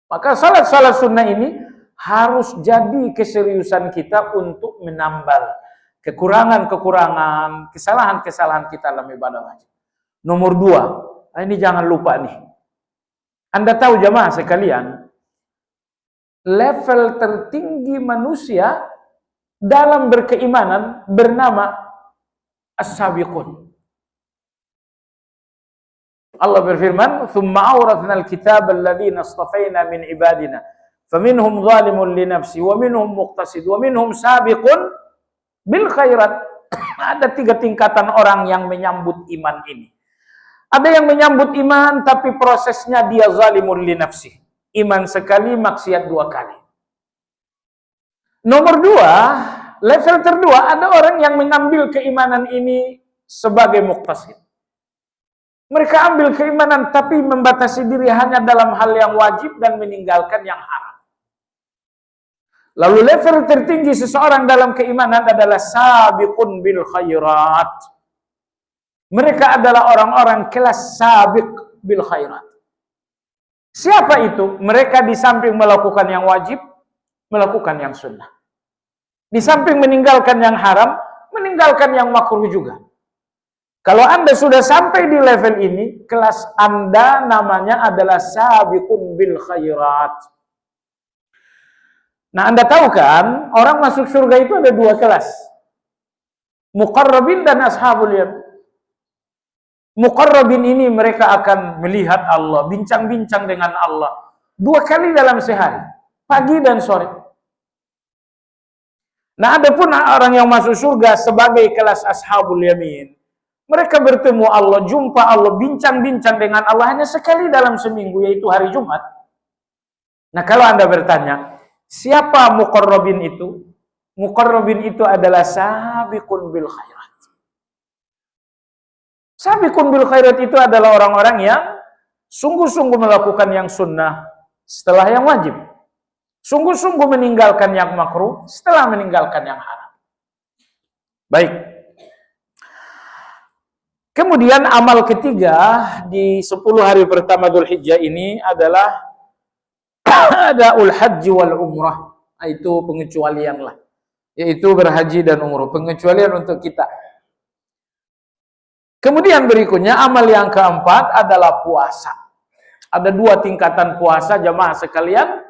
Maka salat sunnah ini harus jadi keseriusan kita untuk menambal kekurangan-kekurangan, kesalahan-kesalahan kita dalam ibadah wajib. Nomor 2, ini jangan lupa nih. Anda tahu jamaah sekalian, level tertinggi manusia dalam berkeimanan bernama as-sabiqun. Allah berfirman, "Tsumma awrathna al-kitaba alladziina istafaina min ibadina, faminhum zalimun li nafsi wa minhum muqtasid wa minhum sabiqun bil khairat." Ada 3 tingkatan orang yang menyambut iman ini. Ada yang menyambut iman tapi prosesnya dia zalimun li nafsi. Iman sekali, maksiat 2 kali. Nomor 2, level terdua, ada orang yang mengambil keimanan ini sebagai muqtasid. Mereka ambil keimanan tapi membatasi diri hanya dalam hal yang wajib dan meninggalkan yang haram. Lalu level tertinggi seseorang dalam keimanan adalah sabiqun bil khairat. Mereka adalah orang-orang kelas sabiq bil khairat. Siapa itu? Mereka di samping melakukan yang wajib, melakukan yang sunnah. Di samping meninggalkan yang haram, meninggalkan yang makruh juga. Kalau Anda sudah sampai di level ini, kelas Anda namanya adalah sabiqun bil khairat. Nah, Anda tahu kan, orang masuk surga itu ada 2 kelas. Muqarrabin dan ashabul yamin. Muqarrabin ini mereka akan melihat Allah, bincang-bincang dengan Allah 2 kali dalam sehari, pagi dan sore. Nah, ada pun orang yang masuk surga sebagai kelas ashabul yamin. Mereka bertemu Allah, jumpa Allah, bincang-bincang dengan Allah hanya sekali dalam seminggu, yaitu hari Jumat. Nah, kalau Anda bertanya, siapa muqarrabin itu? Muqarrabin itu adalah sabiqun bil khairat. Sabiqun bil khairat itu adalah orang-orang yang sungguh-sungguh melakukan yang sunnah, setelah yang wajib. Sungguh-sungguh meninggalkan yang makruh setelah meninggalkan yang haram. Baik. Kemudian amal ketiga di 10 hari pertama Dzulhijjah ini adalah adaul haji wal umrah. Itu pengecualian lah. Yaitu berhaji dan umrah. Pengecualian untuk kita. Kemudian berikutnya amal yang keempat adalah puasa. Ada 2 tingkatan puasa jamaah sekalian.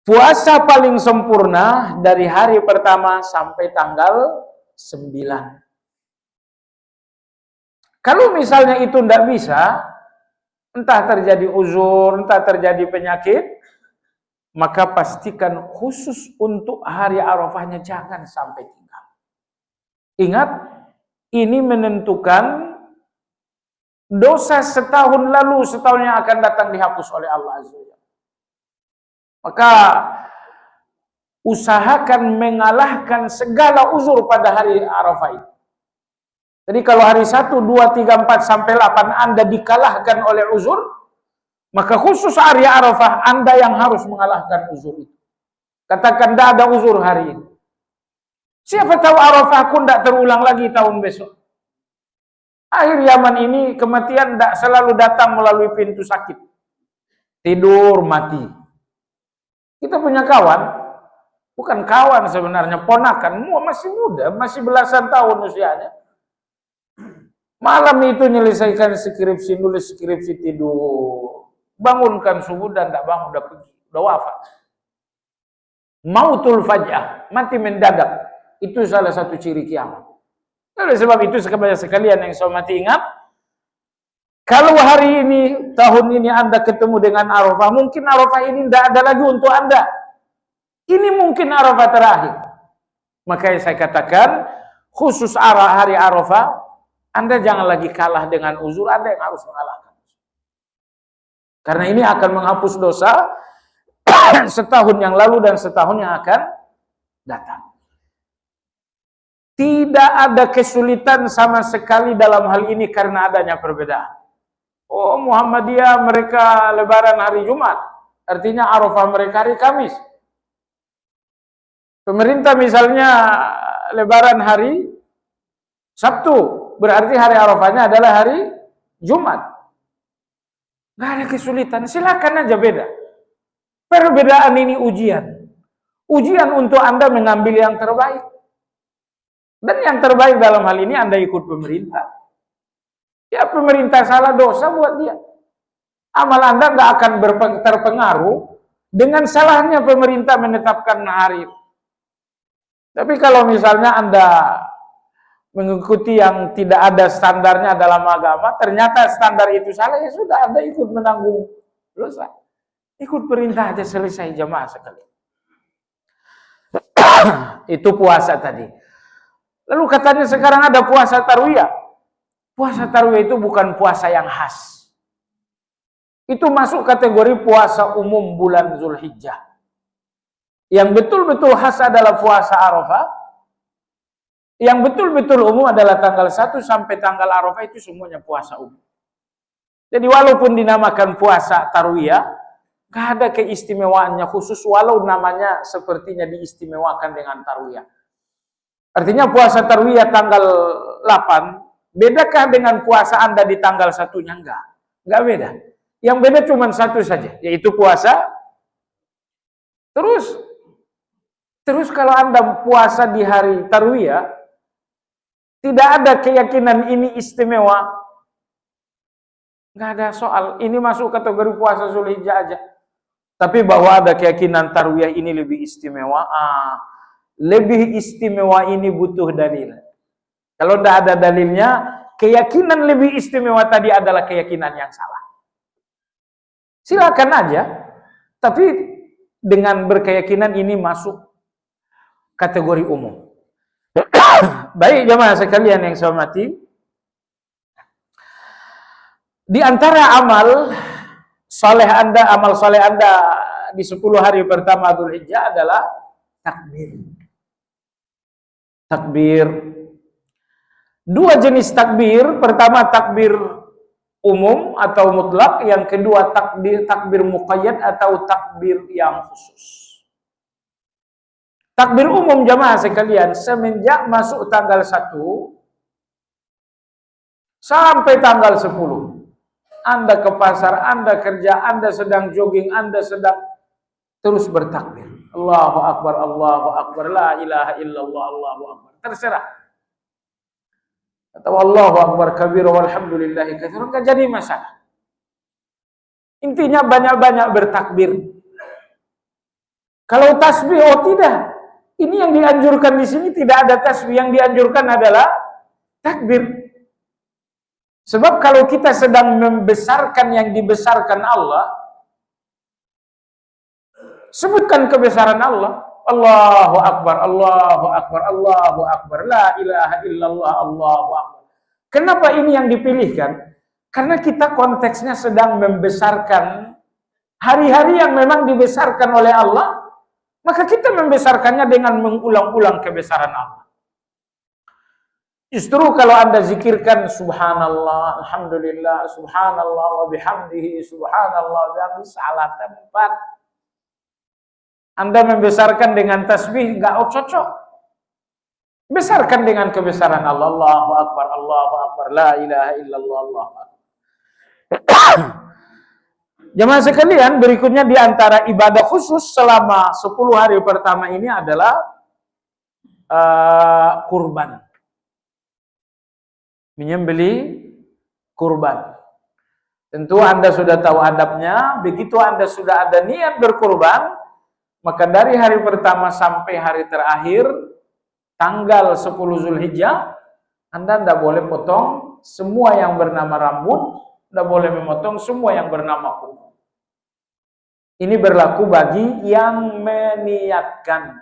Puasa paling sempurna dari hari pertama sampai tanggal 9. Kalau misalnya itu tidak bisa, entah terjadi uzur, entah terjadi penyakit, maka pastikan khusus untuk hari Arafahnya jangan sampai tinggal. Ingat, ini menentukan dosa setahun lalu, setahun yang akan datang dihapus oleh Allah Azza wa Jalla. Maka usahakan mengalahkan segala uzur pada hari Arafah itu. Jadi kalau hari 1, 2, 3, 4 sampai 8 Anda dikalahkan oleh uzur, maka khusus hari Arafah Anda yang harus mengalahkan uzur itu. Katakan tidak ada uzur hari ini. Siapa tahu Arafah aku tidak terulang lagi tahun besok. Akhir zaman ini kematian tidak selalu datang melalui pintu sakit. Tidur mati. Kita punya kawan, bukan kawan sebenarnya, ponakan, masih muda, masih belasan tahun usianya. Malam itu menyelesaikan skripsi, nulis skripsi, tidur. Bangunkan subuh dan tidak bangun, udah wafat. Mautul faj'ah, mati mendadak. Itu salah satu ciri kiamat. Oleh sebab itu sekalian yang saya mati ingat, kalau hari ini, tahun ini Anda ketemu dengan Arafah, mungkin Arafah ini tidak ada lagi untuk Anda. Ini mungkin Arafah terakhir. Makanya saya katakan, khusus hari Arafah, Anda jangan lagi kalah dengan uzur, Anda yang harus mengalahkan. Karena ini akan menghapus dosa setahun yang lalu dan setahun yang akan datang. Tidak ada kesulitan sama sekali dalam hal ini karena adanya perbedaan. Oh, Muhammadiyah mereka lebaran hari Jumat, artinya Arafah mereka hari Kamis. Pemerintah misalnya lebaran hari Sabtu, berarti hari Arafahnya adalah hari Jumat. Nggak ada kesulitan, silakan aja beda. Perbedaan ini ujian. Ujian untuk Anda mengambil yang terbaik. Dan yang terbaik dalam hal ini Anda ikut pemerintah. Ya pemerintah salah dosa buat dia. Amal Anda nggak akan terpengaruh dengan salahnya pemerintah menetapkan hari itu. Tapi kalau misalnya Anda mengikuti yang tidak ada standarnya dalam agama, ternyata standar itu salah, ya sudah Anda ikut menanggung dosa. Ikut perintah aja selesai jamaah sekali. Itu puasa tadi. Lalu katanya sekarang ada puasa tarwiyah. Puasa tarwiyah itu bukan puasa yang khas. Itu masuk kategori puasa umum bulan Dzulhijjah. Yang betul-betul khas adalah puasa Arafah. Yang betul-betul umum adalah tanggal 1 sampai tanggal Arafah, itu semuanya puasa umum. Jadi walaupun dinamakan puasa tarwiyah, gak ada keistimewaannya khusus walau namanya sepertinya diistimewakan dengan tarwiyah. Artinya puasa tarwiyah tanggal 8, bedakah dengan puasa Anda di tanggal 1-nya? Enggak beda. Yang beda cuma satu saja, yaitu puasa. Terus kalau Anda puasa di hari tarwiyah, tidak ada keyakinan ini istimewa. Enggak ada soal, ini masuk kategori puasa Dzulhijjah aja. Tapi bahwa ada keyakinan tarwiyah ini lebih istimewa, lebih istimewa ini butuh dalil. Kalau tidak ada dalilnya, keyakinan lebih istimewa tadi adalah keyakinan yang salah. Silakan aja, tapi dengan berkeyakinan ini masuk kategori umum. Baik jemaah sekalian yang saya hormati, di antara amal soleh Anda di 10 hari pertama Dzulhijjah adalah takbir. Takbir. 2 jenis takbir. Pertama takbir umum atau mutlak, yang kedua takbir muqayyad atau takbir yang khusus. Takbir umum jamaah sekalian, semenjak masuk tanggal 1 sampai tanggal 10. Anda ke pasar, Anda kerja, Anda sedang jogging, Anda sedang terus bertakbir. Allahu Akbar, la ilaha illallah, Allahu Akbar. Terserah. Atau Allahu Akbar kabir walhamdulillahi katsiran, enggak jadi masalah. Intinya banyak-banyak bertakbir. Kalau tasbih, oh tidak. Ini yang dianjurkan di sini tidak ada tasbih, yang dianjurkan adalah takbir. Sebab kalau kita sedang membesarkan yang dibesarkan Allah, sebutkan kebesaran Allah. Allahu Akbar, Allahu Akbar, Allahu Akbar, la ilaha illallah, Allahu Akbar. Kenapa ini yang dipilihkan? Karena kita konteksnya sedang membesarkan hari-hari yang memang dibesarkan oleh Allah, maka kita membesarkannya dengan mengulang-ulang kebesaran Allah. Justru kalau Anda zikirkan subhanallah, alhamdulillah, subhanallah wa bihamdihi, subhanallah wa bihamdihi, salah tempat. Anda membesarkan dengan tasbih enggak cocok. Besarkan dengan kebesaran Allah. Allahu Akbar, la ilaha illallah, Allahu Akbar. Jemaah sekalian, berikutnya di antara ibadah khusus selama 10 hari pertama ini adalah kurban. Menyembeli kurban. Tentu Anda sudah tahu adabnya. Begitu Anda sudah ada niat berkurban, maka dari hari pertama sampai hari terakhir tanggal 10 Zulhijjah, Anda tidak boleh potong semua yang bernama rambut, tidak boleh memotong semua yang bernama kuku. Ini berlaku bagi yang meniatkan.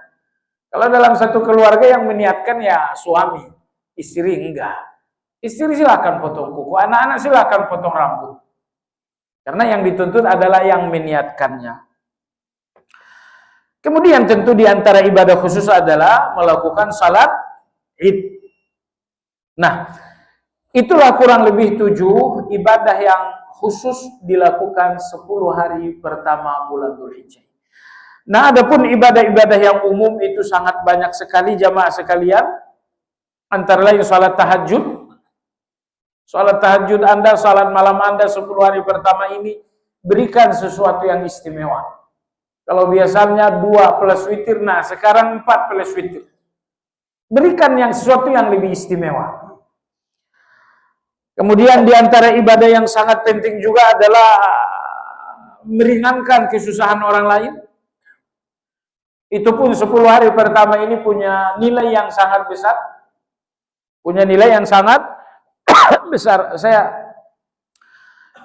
Kalau dalam satu keluarga yang meniatkan ya suami, istri enggak. Istri silakan potong kuku, anak-anak silakan potong rambut. Karena yang dituntut adalah yang meniatkannya. Kemudian tentu di antara ibadah khusus adalah melakukan salat Id. Nah, itulah kurang lebih 7 ibadah yang khusus dilakukan 10 hari pertama bulan Dzulhijjah. Nah, adapun ibadah-ibadah yang umum itu sangat banyak sekali jamaah sekalian. Antara lain salat tahajud. Salat tahajud Anda, salat malam Anda 10 hari pertama ini berikan sesuatu yang istimewa. Kalau biasanya 2 plus witir, nah sekarang 4 plus witir. Berikan yang sesuatu yang lebih istimewa. Kemudian di antara ibadah yang sangat penting juga adalah meringankan kesusahan orang lain. Itu pun 10 hari pertama ini punya nilai yang sangat besar. Punya nilai yang sangat besar. Saya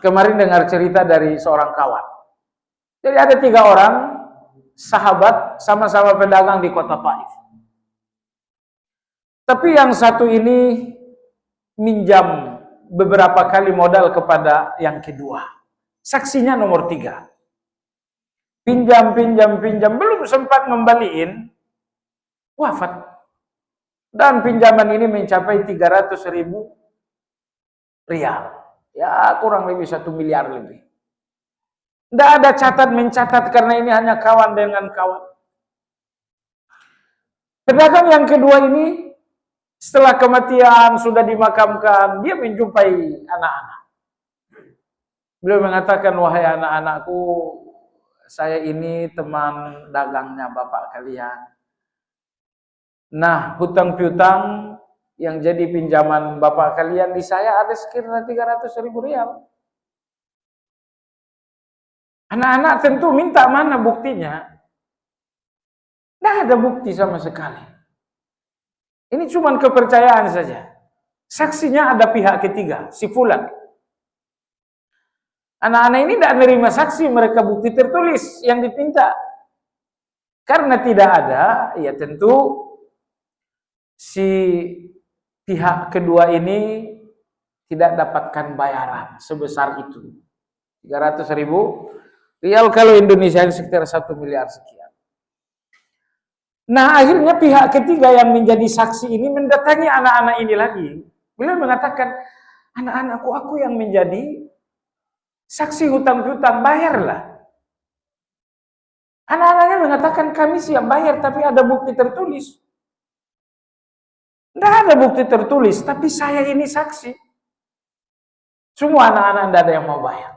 kemarin dengar cerita dari seorang kawan. Jadi ada 3 orang sahabat sama-sama pedagang di kota Taif. Tapi yang satu ini minjam beberapa kali modal kepada yang kedua. Saksinya nomor 3. Pinjam, belum sempat ngembaliin, wafat. Dan pinjaman ini mencapai 300.000 rial. Ya kurang lebih 1 miliar lebih. Tidak ada mencatat karena ini hanya kawan dengan kawan. Pedagang yang kedua ini setelah kematian sudah dimakamkan, dia menjumpai anak-anak. Beliau mengatakan, wahai anak-anakku, saya ini teman dagangnya bapak kalian. Nah, hutang-piutang yang jadi pinjaman bapak kalian di saya ada sekitar 300.000 rial. Anak-anak tentu minta mana buktinya. Tidak ada bukti sama sekali. Ini cuma kepercayaan saja. Saksinya ada pihak ketiga, si fulan. Anak-anak ini tidak menerima saksi, mereka bukti tertulis yang dipinta. Karena tidak ada, ya tentu si pihak kedua ini tidak dapatkan bayaran sebesar itu. 300.000 rial kalau Indonesia ini sekitar 1 miliar sekian. Nah, akhirnya pihak ketiga yang menjadi saksi ini mendatangi anak-anak ini lagi. Beliau mengatakan, anak-anakku, aku yang menjadi Saksi hutang piutang, bayarlah. Anak-anaknya mengatakan kami siap bayar, tapi ada bukti tertulis. Tidak ada bukti tertulis, tapi saya ini saksi. Semua anak-anak tidak ada yang mau bayar.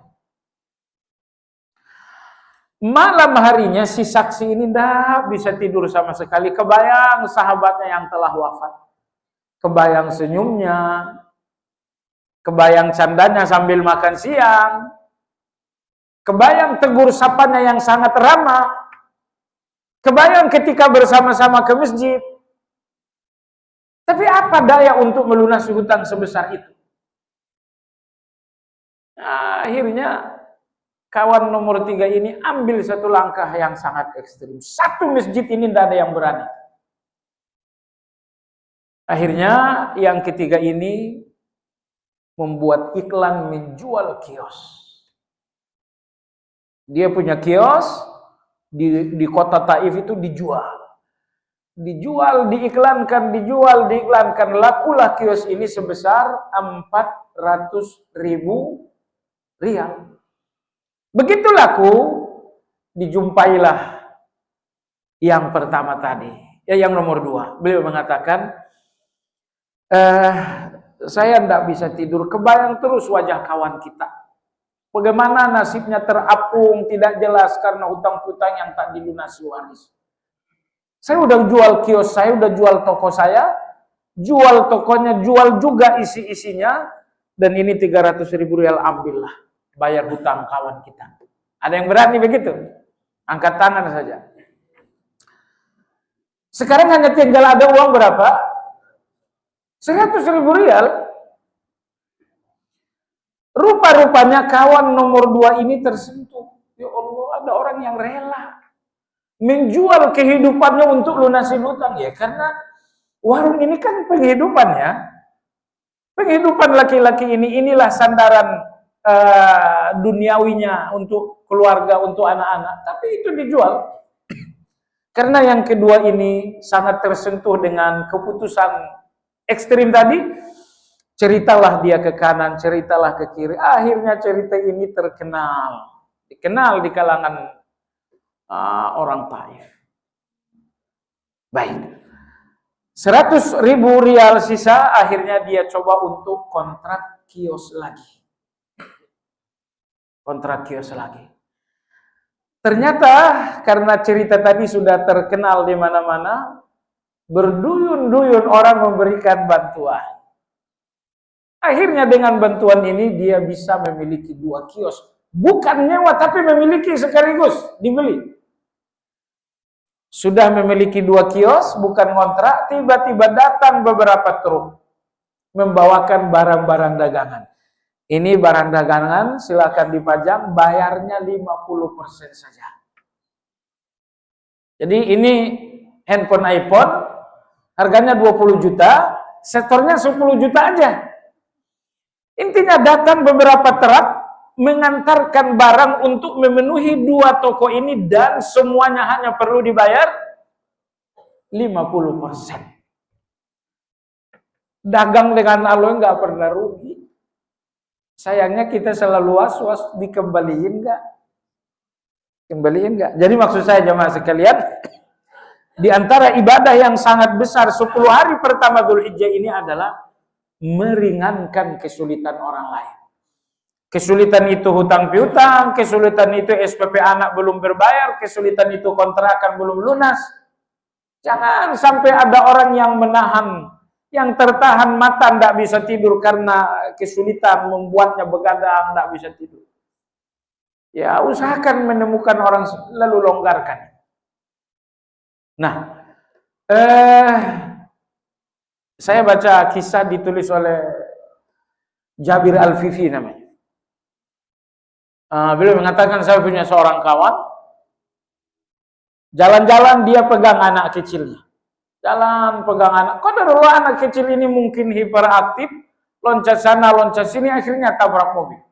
Malam harinya si saksi ini tidak bisa tidur sama sekali. Kebayang sahabatnya yang telah wafat. Kebayang senyumnya. Kebayang candanya sambil makan siang. Kebayang tegur sapanya yang sangat ramah. Kebayang ketika bersama-sama ke masjid. Tapi apa daya untuk melunasi hutang sebesar itu? Nah, akhirnya kawan nomor 3 ini ambil satu langkah yang sangat ekstrim. Satu masjid ini tidak ada yang berani. Akhirnya yang ketiga ini membuat iklan menjual kios. Dia punya kios di kota Taif itu dijual. Dijual, diiklankan, lakulah kios ini sebesar 400.000 rial. Begitu laku, dijumpailah yang pertama tadi, yang nomor 2. Beliau mengatakan, saya tidak bisa tidur, kebayang terus wajah kawan kita. Bagaimana nasibnya terapung, tidak jelas karena hutang-hutang yang tak dilunasi waris. Saya udah jual kios saya, udah jual toko saya, jual tokonya, jual juga isi-isinya, dan ini 300.000 rial ambillah. Bayar hutang kawan kita. Ada yang berani begitu? Angkat tangan saja. Sekarang hanya tinggal ada uang berapa? 100.000 rial. Rupa-rupanya kawan nomor 2 ini tersentuh. Ya Allah, ada orang yang rela menjual kehidupannya untuk lunasi hutang. Ya karena warung ini kan penghidupannya. Penghidupan laki-laki ini, inilah sandaran duniawinya untuk keluarga, untuk anak-anak, tapi itu dijual. Karena yang kedua ini sangat tersentuh dengan keputusan ekstrim tadi, ceritalah dia ke kanan, ceritalah ke kiri. Akhirnya cerita ini dikenal di kalangan orang Taif. Baik, 100.000 rial sisa, akhirnya dia coba untuk kontrak kios lagi. Ternyata karena cerita tadi sudah terkenal di mana-mana, berduyun-duyun orang memberikan bantuan. Akhirnya dengan bantuan ini dia bisa memiliki 2 kios. Bukan nyewa, tapi memiliki sekaligus, dibeli. Sudah memiliki 2 kios, bukan kontrak, tiba-tiba datang beberapa truk membawakan barang-barang dagangan. Ini barang dagangan, silakan dipajang, bayarnya 50% saja. Jadi ini handphone iPhone, harganya 20 juta, setornya 10 juta aja. Intinya datang beberapa truk, mengantarkan barang untuk memenuhi 2 toko ini, dan semuanya hanya perlu dibayar 50%. Dagang dengan Allah nggak pernah rugi. Sayangnya kita selalu was-was, dikembaliin nggak? Jadi maksud saya jemaah sekalian, di antara ibadah yang sangat besar 10 hari pertama Dzulhijjah ini adalah meringankan kesulitan orang lain. Kesulitan itu hutang piutang, kesulitan itu SPP anak belum berbayar, kesulitan itu kontrakan belum lunas. Jangan sampai ada orang yang menahan, yang tertahan mata tidak bisa tidur karena kesulitan membuatnya begadang, tidak bisa tidur. Ya, usahakan menemukan orang lalu longgarkan. Nah, saya baca kisah ditulis oleh Jabir Al-Fifi namanya. Beliau mengatakan, saya punya seorang kawan, jalan-jalan dia pegang anak kecilnya. Jalan pegang anak. Qadarullah, anak kecil ini mungkin hiperaktif, loncat sana, loncat sini, akhirnya tabrak mobil.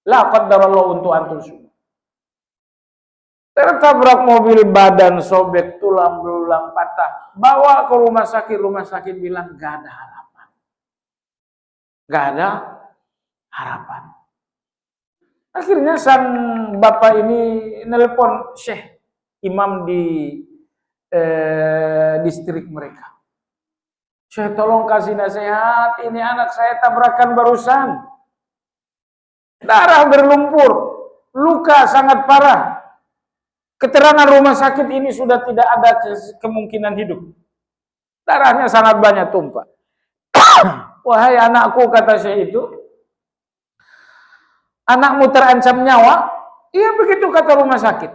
La qadarullah untuk antum semua. Tertabrak mobil, badan sobek, tulang belulang patah. Bawa ke rumah sakit bilang gak ada harapan. Gak ada harapan. Akhirnya sang bapak ini nelpon Syekh imam di distrik mereka. Syekh, tolong kasih nasihat, ini anak saya tabrakan barusan. Darah berlumpur, luka sangat parah. Keterangan rumah sakit ini sudah tidak ada kemungkinan hidup. Darahnya sangat banyak tumpah. Wahai anakku, kata Syekh itu, anakmu terancam nyawa? Iya, begitu kata rumah sakit.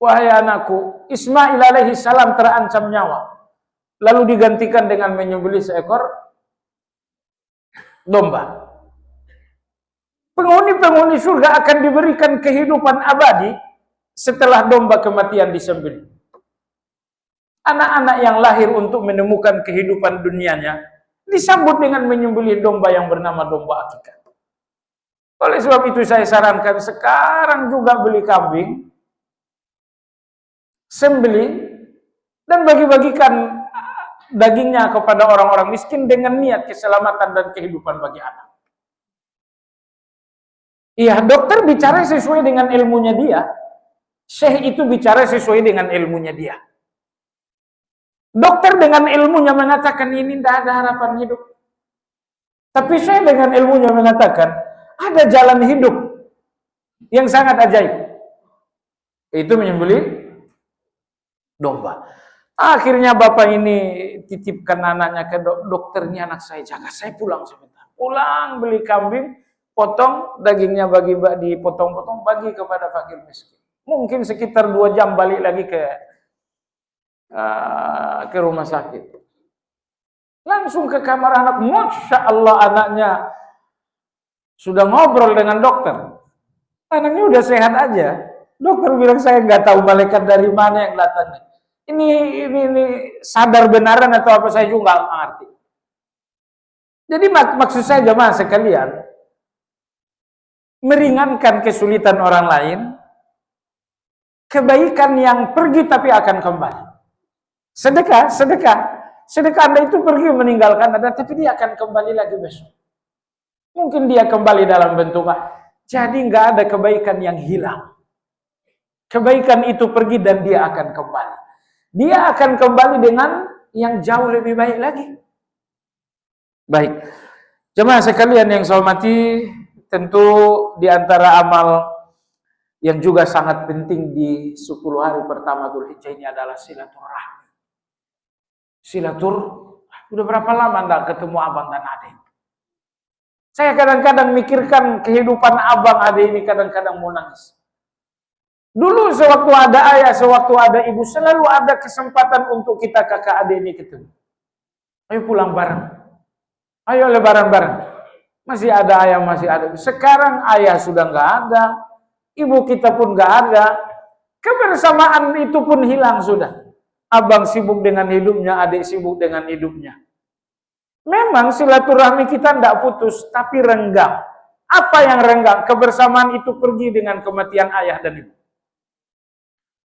Wahai anakku, Ismail alaihi salam terancam nyawa. Lalu digantikan dengan menyembelih seekor domba. Penghuni-penghuni surga akan diberikan kehidupan abadi setelah domba kematian disembelih. Anak-anak yang lahir untuk menemukan kehidupan dunianya disambut dengan menyembelih domba yang bernama domba akikah. Oleh sebab itu saya sarankan sekarang juga beli kambing, sembelih, dan bagi-bagikan dagingnya kepada orang-orang miskin dengan niat keselamatan dan kehidupan bagi anak. Iya, dokter bicara sesuai dengan ilmunya dia. Syekh itu bicara sesuai dengan ilmunya dia. Dokter dengan ilmunya mengatakan ini tidak ada harapan hidup. Tapi Syekh dengan ilmunya mengatakan ada jalan hidup yang sangat ajaib. Itu menyembelih domba. Akhirnya bapak ini titipkan anaknya ke dokternya, anak saya jaga, saya pulang sebentar. Pulang beli kambing, potong dagingnya, dipotong-potong bagi kepada fakir miskin. Mungkin sekitar 2 jam balik lagi ke rumah sakit. Langsung ke kamar anak, Masya Allah anaknya sudah ngobrol dengan dokter. Anaknya udah sehat aja. Dokter bilang saya nggak tahu malaikat dari mana yang datang. Ini sadar benaran atau apa saya juga nggak ngerti. Jadi maksud saya jemaah sekalian, meringankan kesulitan orang lain, kebaikan yang pergi tapi akan kembali. Sedekah Anda itu pergi meninggalkan Anda, tapi dia akan kembali lagi besok. Mungkin dia kembali dalam bentuk jadi nggak ada kebaikan yang hilang. Kebaikan itu pergi dan dia akan kembali. Dia akan kembali dengan yang jauh lebih baik lagi. Baik. Jemaah sekalian yang saya hormati, tentu di antara amal yang juga sangat penting di 10 hari pertama Dzulhijjah ini adalah silaturahmi. Udah berapa lama enggak ketemu abang dan adik? Saya kadang-kadang mikirkan kehidupan abang adik ini, kadang-kadang mau nangis. Dulu sewaktu ada ayah, sewaktu ada ibu, selalu ada kesempatan untuk kita kakak adik ini ketemu. Ayo pulang bareng. Ayo lebaran bareng. Masih ada ayah, masih ada. Sekarang ayah sudah nggak ada, ibu kita pun nggak ada. Kebersamaan itu pun hilang sudah. Abang sibuk dengan hidupnya, adik sibuk dengan hidupnya. Memang silaturahmi kita tidak putus, tapi renggang. Apa yang renggang? Kebersamaan itu pergi dengan kematian ayah dan ibu.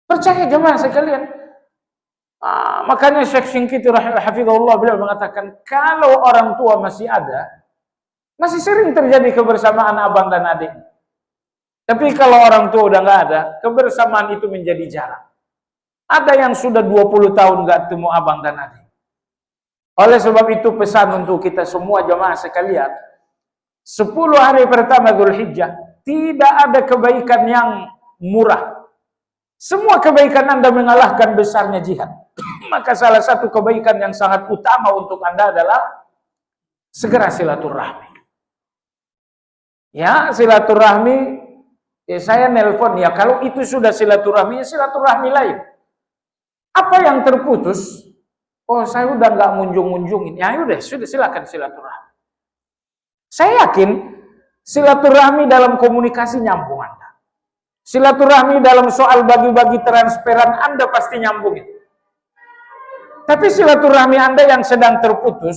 Percaya jemaah sekalian. Makanya Syekh Syinqiti hafizahullah beliau mengatakan kalau orang tua masih ada, masih sering terjadi kebersamaan abang dan adik. Tapi kalau orang tua udah nggak ada, kebersamaan itu menjadi jarang. Ada yang sudah 20 tahun nggak ketemu abang dan adik. Oleh sebab itu pesan untuk kita semua jemaah sekalian, 10 hari pertama Dzulhijjah tidak ada kebaikan yang murah. Semua kebaikan Anda mengalahkan besarnya jihad. Maka salah satu kebaikan yang sangat utama untuk Anda adalah segera silaturahmi. Ya, silaturahmi, saya nelpon, ya kalau itu sudah silaturahmi, ya silaturahmi lain. Apa yang terputus? Oh, saya udah nggak ngunjung-ngunjungin. Ya udah, sudah silakan silaturahmi. Saya yakin silaturahmi dalam komunikasi nyambung Anda. Silaturahmi dalam soal bagi-bagi transferan Anda pasti nyambung itu. Tapi silaturahmi Anda yang sedang terputus,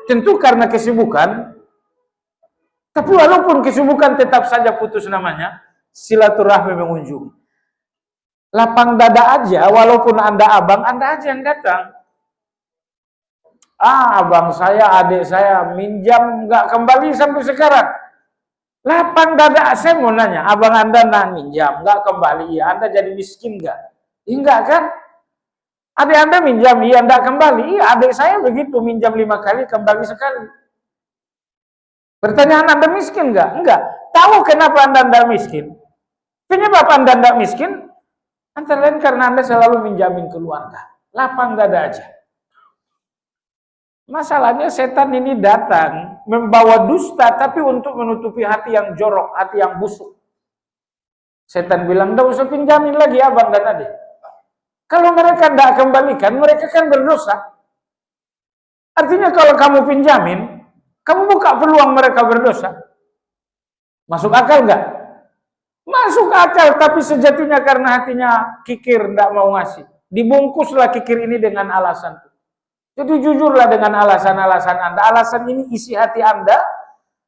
tentu karena kesibukan, tapi walaupun kesibukan tetap saja putus namanya, silaturahmi mengunjungi. Lapang dada aja, walaupun Anda abang, Anda aja yang datang. Abang saya, adik saya, minjam nggak kembali sampai sekarang. Lapang dada. Saya mau nanya, abang Anda minjam, nggak kembali, ya Anda jadi miskin nggak? Enggak kan? Adik Anda minjam, iya nggak kembali. Iya, adik saya begitu, minjam 5 kali, kembali sekali. Pertanyaan Anda miskin nggak? Enggak. Tahu kenapa Anda miskin? Penyebab Anda nggak miskin? Antara lain karena Anda selalu minjamin keluarga. Lapang dada aja. Masalahnya setan ini datang membawa dusta, tapi untuk menutupi hati yang jorok, hati yang busuk. Setan bilang, "Nggak usah pinjamin lagi abang dan adik. Kalau mereka tidak kembalikan, mereka kan berdosa." Artinya kalau kamu pinjamin, kamu buka peluang mereka berdosa. Masuk akal nggak? Masuk akal, tapi sejatinya karena hatinya kikir, tidak mau ngasih. Dibungkuslah kikir ini dengan alasan. Jadi jujurlah dengan alasan-alasan Anda. Alasan ini isi hati Anda,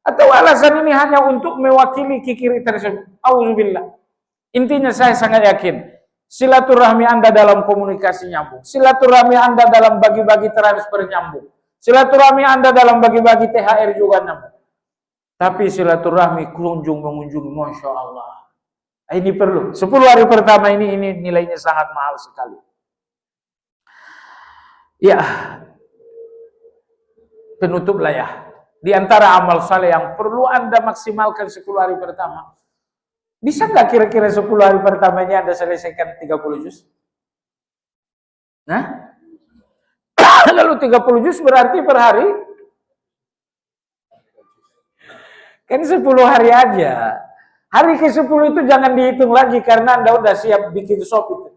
atau alasan ini hanya untuk mewakili kikir tersebut. Auzubillah. Intinya saya sangat yakin, silaturahmi Anda dalam komunikasi nyambung. Silaturahmi Anda dalam bagi-bagi transfer nyambung. Silaturahmi Anda dalam bagi-bagi THR juga nyambung. Tapi silaturahmi kunjung mengunjungi, Masya Allah. Ini perlu. 10 hari pertama ini nilainya sangat mahal sekali. Ya, penutuplah ya. Di antara amal saleh yang perlu Anda maksimalkan 10 hari pertama. Bisa nggak kira-kira 10 hari pertamanya Anda selesaikan 30 juz? Nah? Lalu 30 juz berarti per hari? Kan 10 hari aja. Hari ke-10 itu jangan dihitung lagi karena Anda udah siap bikin sop itu.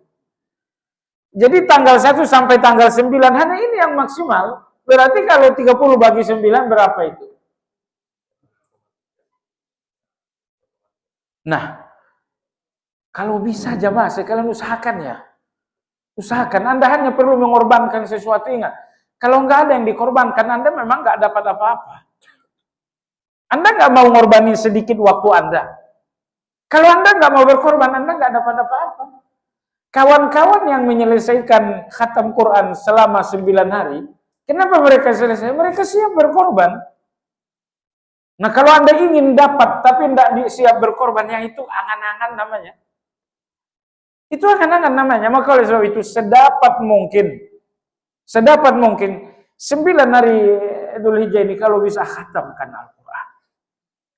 Jadi tanggal 1 sampai tanggal 9 hanya ini yang maksimal. Berarti kalau 30 bagi 9 berapa itu? Nah, kalau bisa jamaah sekalian usahakan ya. Usahakan. Anda hanya perlu mengorbankan sesuatu, ingat. Kalau nggak ada yang dikorbankan, Anda memang nggak dapat apa-apa. Anda nggak mau ngorbanin sedikit waktu Anda. Kalau Anda nggak mau berkorban, Anda nggak dapat apa-apa. Kawan-kawan yang menyelesaikan khatam Quran selama 9 hari, kenapa mereka selesai? Mereka siap berkorban. Nah, kalau Anda ingin dapat tapi tidak siap berkorban, yang itu angan-angan namanya. Itu angan-angan namanya. Maka oleh sebab itu sedapat mungkin 9 hari Idul Hijjah ini kalau bisa khatamkan Al-Quran.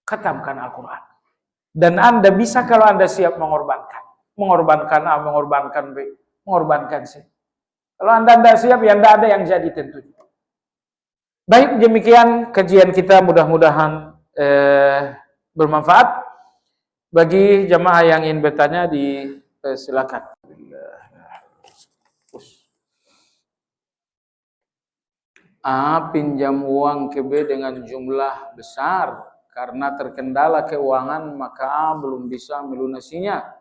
Khatamkan Al-Quran. Dan Anda bisa kalau Anda siap mengorbankan. Mengorbankan A, mengorbankan B, mengorbankan C. Kalau Anda tidak siap, ya tidak ada yang jadi tentunya. Baik, demikian kajian kita, mudah-mudahan bermanfaat. Bagi jamaah yang ingin bertanya, silakan. A pinjam uang ke B dengan jumlah besar karena terkendala keuangan, maka A belum bisa melunasinya.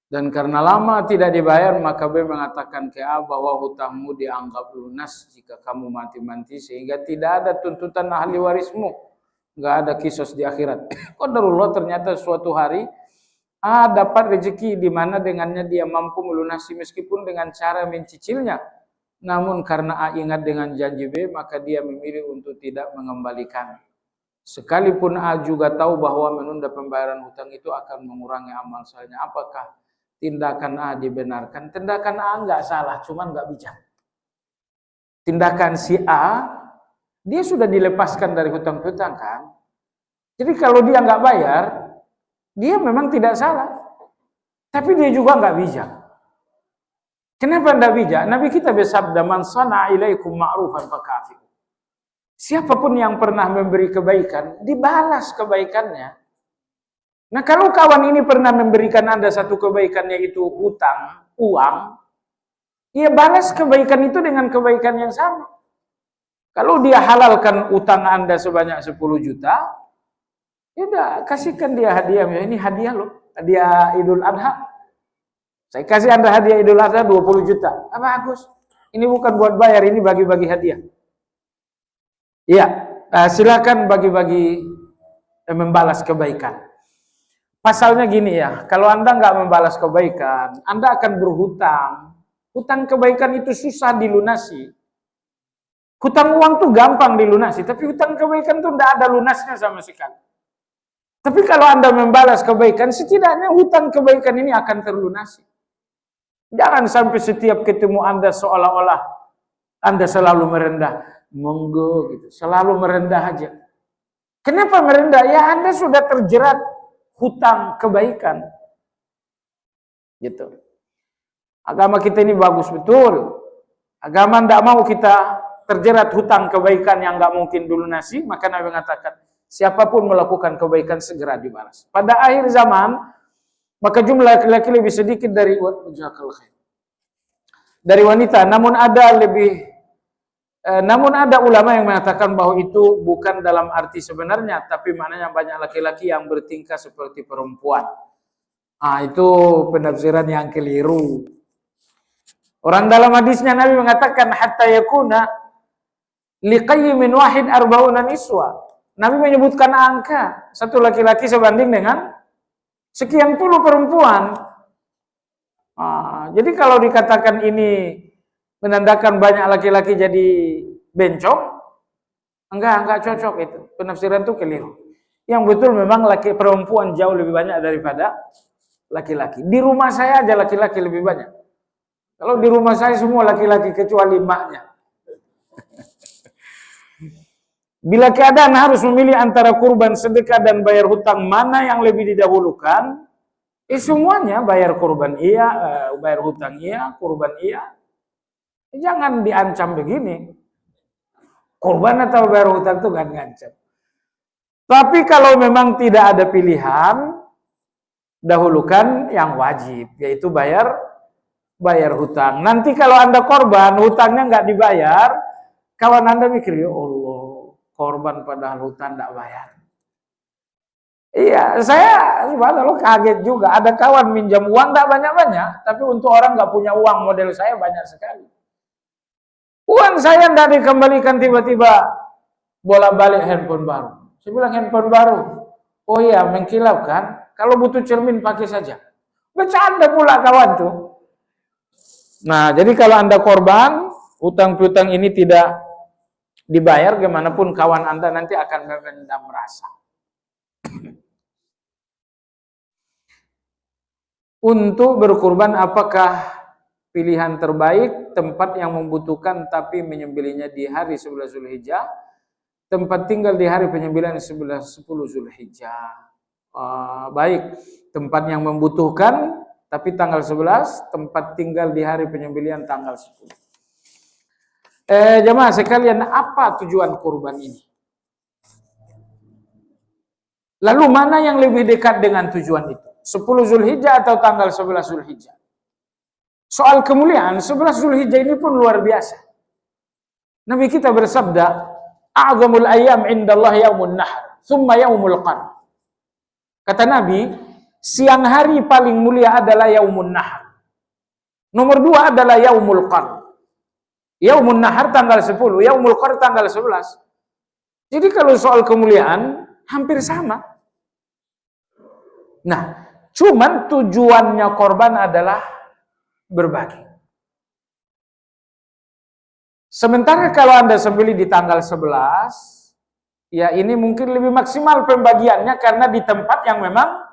Dan karena lama tidak dibayar, maka B mengatakan ke A bahwa hutangmu dianggap lunas jika kamu mati-mati, sehingga tidak ada tuntutan ahli warismu. Nggak ada kisos di akhirat. Qadarullah, ternyata suatu hari A dapat rezeki di mana dengannya dia mampu melunasi meskipun dengan cara mencicilnya. Namun karena A ingat dengan janji B, maka dia memilih untuk tidak mengembalikan. Sekalipun A juga tahu bahwa menunda pembayaran hutang itu akan mengurangi amal salehnya. Apakah tindakan A dibenarkan? Tindakan A nggak salah, cuman nggak bijak. Tindakan si A, dia sudah dilepaskan dari hutang-hutang kan. Jadi kalau dia nggak bayar, dia memang tidak salah. Tapi dia juga nggak bijak. Kenapa nggak bijak? Nabi kita bersabda, "Man sana ilaikum ma'rufan fakafi'u." Siapapun yang pernah memberi kebaikan, dibalas kebaikannya. Nah, kalau kawan ini pernah memberikan Anda satu kebaikan, yaitu hutang, uang, ia balas kebaikan itu dengan kebaikan yang sama. Kalau dia halalkan utang Anda sebanyak 10 juta, ya udah, kasihkan dia hadiah. Ini hadiah loh, hadiah Idul Adha. Saya kasih Anda hadiah Idul Adha 20 juta. Ah, bagus. Ini bukan buat bayar, ini bagi-bagi hadiah. Iya, silakan bagi-bagi membalas kebaikan. Pasalnya gini ya, kalau Anda nggak membalas kebaikan, Anda akan berhutang. Hutang kebaikan itu susah dilunasi. Hutang uang tuh gampang dilunasi, tapi hutang kebaikan tuh nggak ada lunasnya sama sekali. Tapi kalau Anda membalas kebaikan, setidaknya hutang kebaikan ini akan terlunasi. Jangan sampai setiap ketemu Anda seolah-olah Anda selalu merendah. Monggo gitu, selalu merendah aja. Kenapa merendah? Ya Anda sudah terjerat hutang kebaikan. Gitu. Agama kita ini bagus betul. Agama tidak mau kita terjerat hutang kebaikan yang nggak mungkin dilunasi, maka Nabi mengatakan, siapapun melakukan kebaikan segera dibalas. Pada akhir zaman, maka jumlah laki-laki lebih sedikit dari wanita. Namun ada ulama yang mengatakan bahwa itu bukan dalam arti sebenarnya, tapi maknanya banyak laki-laki yang bertingkah seperti perempuan. Itu penafsiran yang keliru. Orang dalam hadisnya Nabi mengatakan hatta yakuna liqayyimin wahid arba'una niswa. Nabi menyebutkan angka satu laki-laki sebanding dengan sekian puluh perempuan. Jadi kalau dikatakan ini menandakan banyak laki-laki jadi bencong, enggak cocok itu. Penafsiran itu keliru. Yang betul memang perempuan jauh lebih banyak daripada laki-laki. Di rumah saya aja laki-laki lebih banyak. Kalau di rumah saya semua laki-laki kecuali maknya. Bila keadaan harus memilih antara kurban, sedekah dan bayar hutang, mana yang lebih didahulukan? Semuanya bayar kurban iya, bayar hutang iya, kurban iya. Jangan diancam begini. Kurban atau bayar hutang itu kan ngancam. Tapi kalau memang tidak ada pilihan, dahulukan yang wajib, yaitu bayar hutang. Nanti kalau Anda korban, hutangnya nggak dibayar, kawan Anda mikir, ya Allah, korban padahal hutang nggak bayar. Iya, saya subhanallah kaget juga. Ada kawan minjam uang nggak banyak-banyak, tapi untuk orang nggak punya uang model saya banyak sekali. Uang saya nggak dikembalikan, tiba-tiba bolak-balik handphone baru. Saya bilang handphone baru. Oh iya, mengkilap kan? Kalau butuh cermin pakai saja. Bercanda pula kawan tuh. Nah, jadi kalau Anda korban, hutang piutang ini tidak dibayar, gimana pun kawan Anda nanti akan memendam rasa. Untuk berkurban, apakah pilihan terbaik tempat yang membutuhkan tapi menyembelihnya di hari 11 Zulhijjah, tempat tinggal di hari penyembelihan 10 Zulhijjah? Baik, tempat yang membutuhkan tapi tanggal 11, tempat tinggal di hari penyembelihan tanggal 10. Jemaah sekalian, apa tujuan kurban ini? Lalu mana yang lebih dekat dengan tujuan itu? 10 Zulhijjah atau tanggal 11 Zulhijjah? Soal kemuliaan, 11 Zulhijjah ini pun luar biasa. Nabi kita bersabda, "A'zamul ayyam indallah yaumun nahr, thumma yaumul qar." Kata Nabi, siang hari paling mulia adalah yaumun nahr. Nomor 2 adalah yaumul qar. Yaumun nahr tanggal 10, yaumul qar tanggal 11. Jadi kalau soal kemuliaan hampir sama. Nah, cuman tujuannya korban adalah berbagi. Sementara kalau Anda sembelih di tanggal 11, ya ini mungkin lebih maksimal pembagiannya karena di tempat yang memang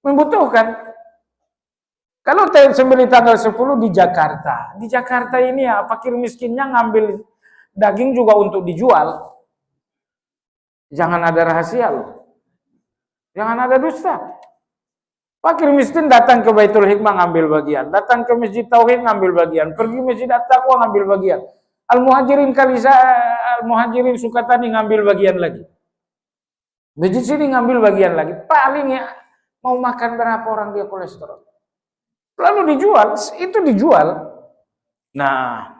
membutuhkan. Kalau sembelih tanggal 10 di Jakarta. Di Jakarta ini ya fakir miskinnya ngambil daging juga untuk dijual. Jangan ada rahasia loh. Jangan ada dusta. Fakir miskin datang ke Baitul Hikmah ngambil bagian, datang ke Masjid Tauhid ngambil bagian, pergi Masjid At-Taqwa ngambil bagian. Al-Muhajirin Al-Muhajirin Sukatani ngambil bagian lagi. Masjid sini ngambil bagian lagi. Paling ya mau makan berapa orang dia kolesterol. Lalu dijual, itu dijual. Nah,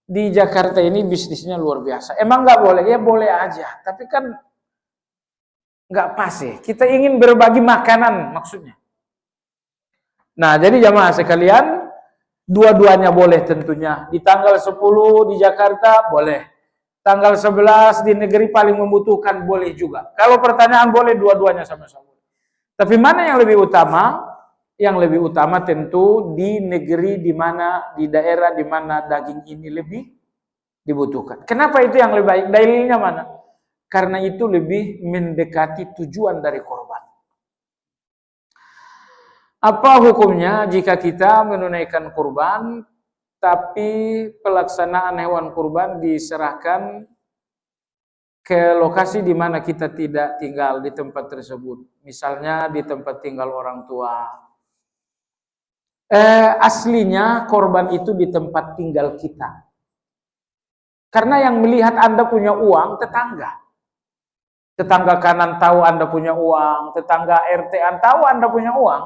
di Jakarta ini bisnisnya luar biasa. Emang nggak boleh? Ya boleh aja, tapi kan nggak pas ya. Kita ingin berbagi makanan maksudnya. Nah, jadi jamaah sekalian, dua-duanya boleh tentunya. Di tanggal 10 di Jakarta boleh. Tanggal 11 di negeri paling membutuhkan boleh juga. Kalau pertanyaan boleh dua-duanya sama-sama. Tapi mana yang lebih utama? Yang lebih utama tentu di negeri di mana, di daerah di mana daging ini lebih dibutuhkan. Kenapa itu yang lebih baik? Dalilnya mana? karena itu lebih mendekati tujuan dari korban. Apa hukumnya jika kita menunaikan kurban, tapi pelaksanaan hewan kurban diserahkan ke lokasi di mana kita tidak tinggal di tempat tersebut, misalnya di tempat tinggal orang tua. Aslinya korban itu di tempat tinggal kita, karena yang melihat Anda punya uang tetangga. Tetangga kanan tahu Anda punya uang, tetangga RT-an tahu Anda punya uang.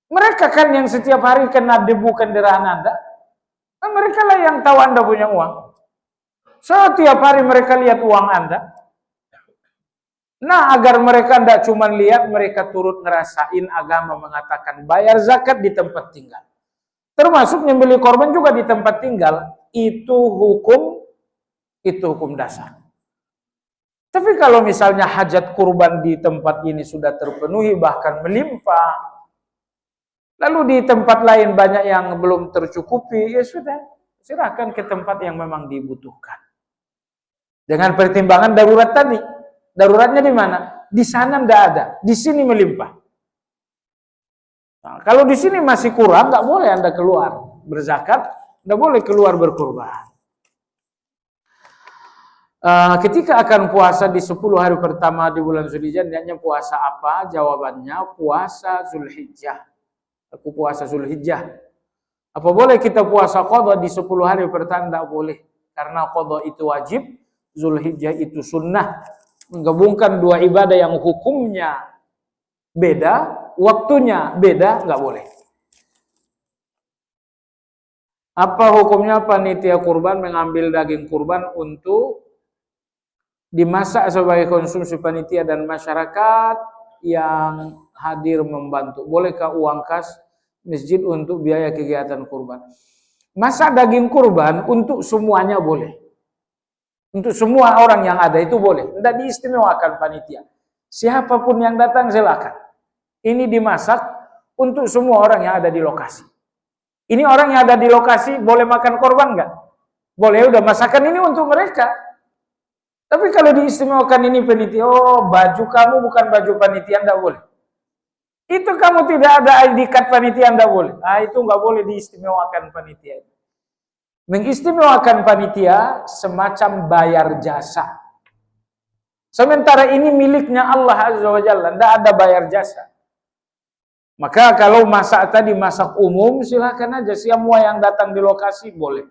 Mereka kan yang setiap hari kena debu kendaraan Anda. Mereka lah yang tahu Anda punya uang. Setiap hari mereka lihat uang Anda. Nah, agar mereka tidak cuma lihat, mereka turut ngerasain agama mengatakan bayar zakat di tempat tinggal. Termasuk nyembelih korban juga di tempat tinggal. Itu hukum dasar. Tapi kalau misalnya hajat kurban di tempat ini sudah terpenuhi, bahkan melimpah, lalu di tempat lain banyak yang belum tercukupi, ya sudah, silakan ke tempat yang memang dibutuhkan. Dengan pertimbangan darurat tadi. Daruratnya di mana? Di sana tidak ada, di sini melimpah. Nah, kalau di sini masih kurang, nggak boleh Anda keluar berzakat, nggak boleh keluar berkurban. Ketika akan puasa di 10 hari pertama di bulan Zulhijjah, niatnya puasa apa? Jawabannya puasa Zulhijjah. Aku puasa Zulhijjah. Apa boleh kita puasa qadha di 10 hari pertama? Tidak boleh. Karena qadha itu wajib, Zulhijjah itu sunnah. Menggabungkan dua ibadah yang hukumnya beda, waktunya beda, nggak boleh. Apa hukumnya panitia kurban mengambil daging kurban untuk dimasak sebagai konsumsi panitia dan masyarakat yang hadir membantu? Bolehkah uang kas masjid untuk biaya kegiatan kurban? Masak daging kurban untuk semuanya boleh. Untuk semua orang yang ada itu boleh. Tidak diistimewakan panitia. Siapapun yang datang silakan. Ini dimasak untuk semua orang yang ada di lokasi. Ini orang yang ada di lokasi boleh makan korban nggak? Boleh, udah masakan ini untuk mereka. Tapi kalau diistimewakan ini panitia, oh baju kamu bukan baju panitia, enggak boleh. Itu kamu tidak ada ID card panitia, enggak boleh. Ah, itu enggak boleh diistimewakan panitia. Mengistimewakan panitia semacam bayar jasa. Sementara ini miliknya Allah Azza wa Jalla, enggak ada bayar jasa. Maka kalau masak tadi masak umum, silakan aja semua yang datang di lokasi boleh.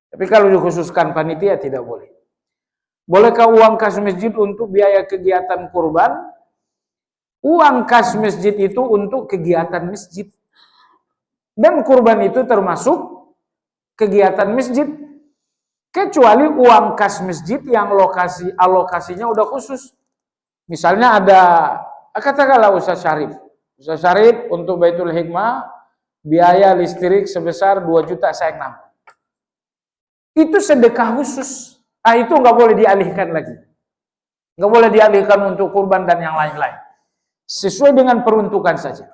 Tapi kalau dikhususkan panitia tidak boleh. Bolehkah uang kas masjid untuk biaya kegiatan kurban? Uang kas masjid itu untuk kegiatan masjid. Dan kurban itu termasuk kegiatan masjid. Kecuali uang kas masjid yang alokasinya udah khusus. Misalnya ada, katakanlah Ustaz Syarif. Ustaz Syarif untuk Baitul Hikmah, biaya listrik sebesar 2 juta saya nambah. Itu sedekah khusus. Itu nggak boleh dialihkan lagi. Nggak boleh dialihkan untuk kurban dan yang lain-lain. Sesuai dengan peruntukan saja.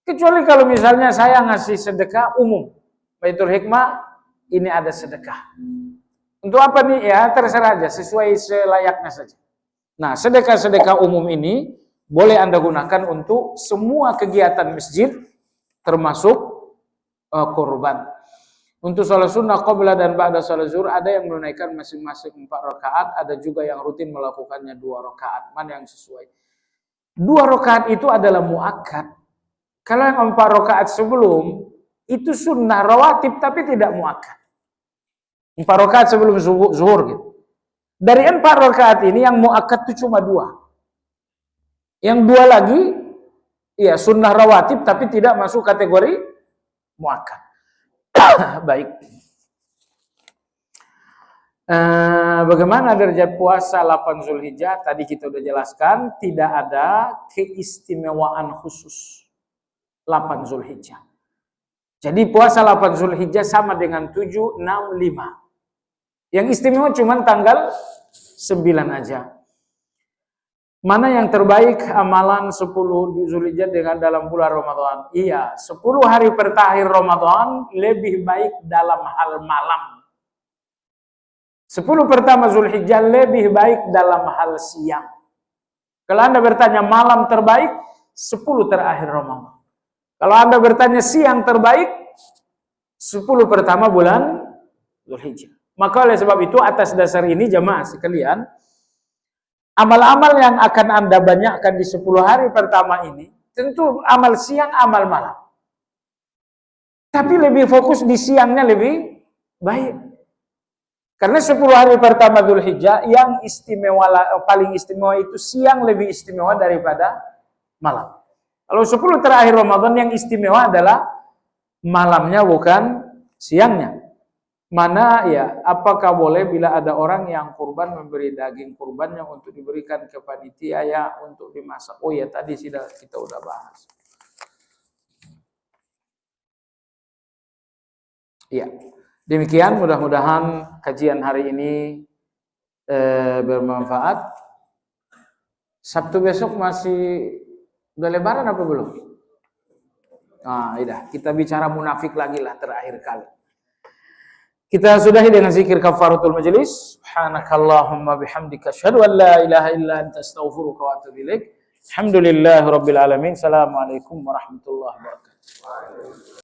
Kecuali kalau misalnya saya ngasih sedekah umum. Baitul Hikmah, ini ada sedekah. Untuk apa nih? Ya terserah aja, sesuai selayaknya saja. Nah, sedekah-sedekah umum ini boleh Anda gunakan untuk semua kegiatan masjid, termasuk kurban. Untuk sholat sunnah qabla dan ba'da sholat zuhur ada yang menunaikan masing-masing 4 rakaat, ada juga yang rutin melakukannya 2 rakaat. Mana yang sesuai? 2 rakaat itu adalah muakkad. Kalau yang 4 rakaat sebelum itu sunnah rawatib tapi tidak muakkad. 4 rakaat sebelum zuhur gitu. Dari 4 rakaat ini yang muakkad itu cuma 2. Yang 2 lagi ya sunnah rawatib tapi tidak masuk kategori muakkad. Baik. Bagaimana derajat puasa 8 Zulhijjah? Tadi kita udah jelaskan, tidak ada keistimewaan khusus 8 Zulhijjah. Jadi puasa 8 Zulhijjah sama dengan 7, 6, 5. Yang istimewa cuma tanggal 9 aja. Mana yang terbaik amalan 10 Zulhijjah dengan dalam bulan Ramadan? Iya, 10 hari terakhir Ramadan lebih baik dalam hal malam. 10 pertama Zulhijjah lebih baik dalam hal siang. Kalau Anda bertanya malam terbaik, 10 terakhir Ramadan. Kalau Anda bertanya siang terbaik, 10 pertama bulan Zulhijjah. Maka oleh sebab itu atas dasar ini jemaah sekalian, amal-amal yang akan Anda banyakkan di 10 hari pertama ini, tentu amal siang, amal malam. Tapi lebih fokus di siangnya lebih baik. Karena 10 hari pertama Dzulhijjah yang istimewa, paling istimewa itu siang lebih istimewa daripada malam. Kalau 10 terakhir Ramadan yang istimewa adalah malamnya bukan siangnya. Mana ya, apakah boleh bila ada orang yang kurban memberi daging kurbannya untuk diberikan ke panitia ya untuk dimasak. Oh ya, tadi sudah kita udah bahas. Iya. Demikian mudah-mudahan kajian hari ini bermanfaat. Sabtu besok masih udah lebaran apa belum? Nah, iya, kita bicara munafik lagi lah terakhir kali. Kita sudahi dengan zikir kafaratul majelis. Subhanakallahumma bihamdika asyhadu an la ilaha illa anta astaghfiruka wa atubu ilaik. Alhamdulillahirabbil alamin. Assalamualaikum warahmatullahi wabarakatuh.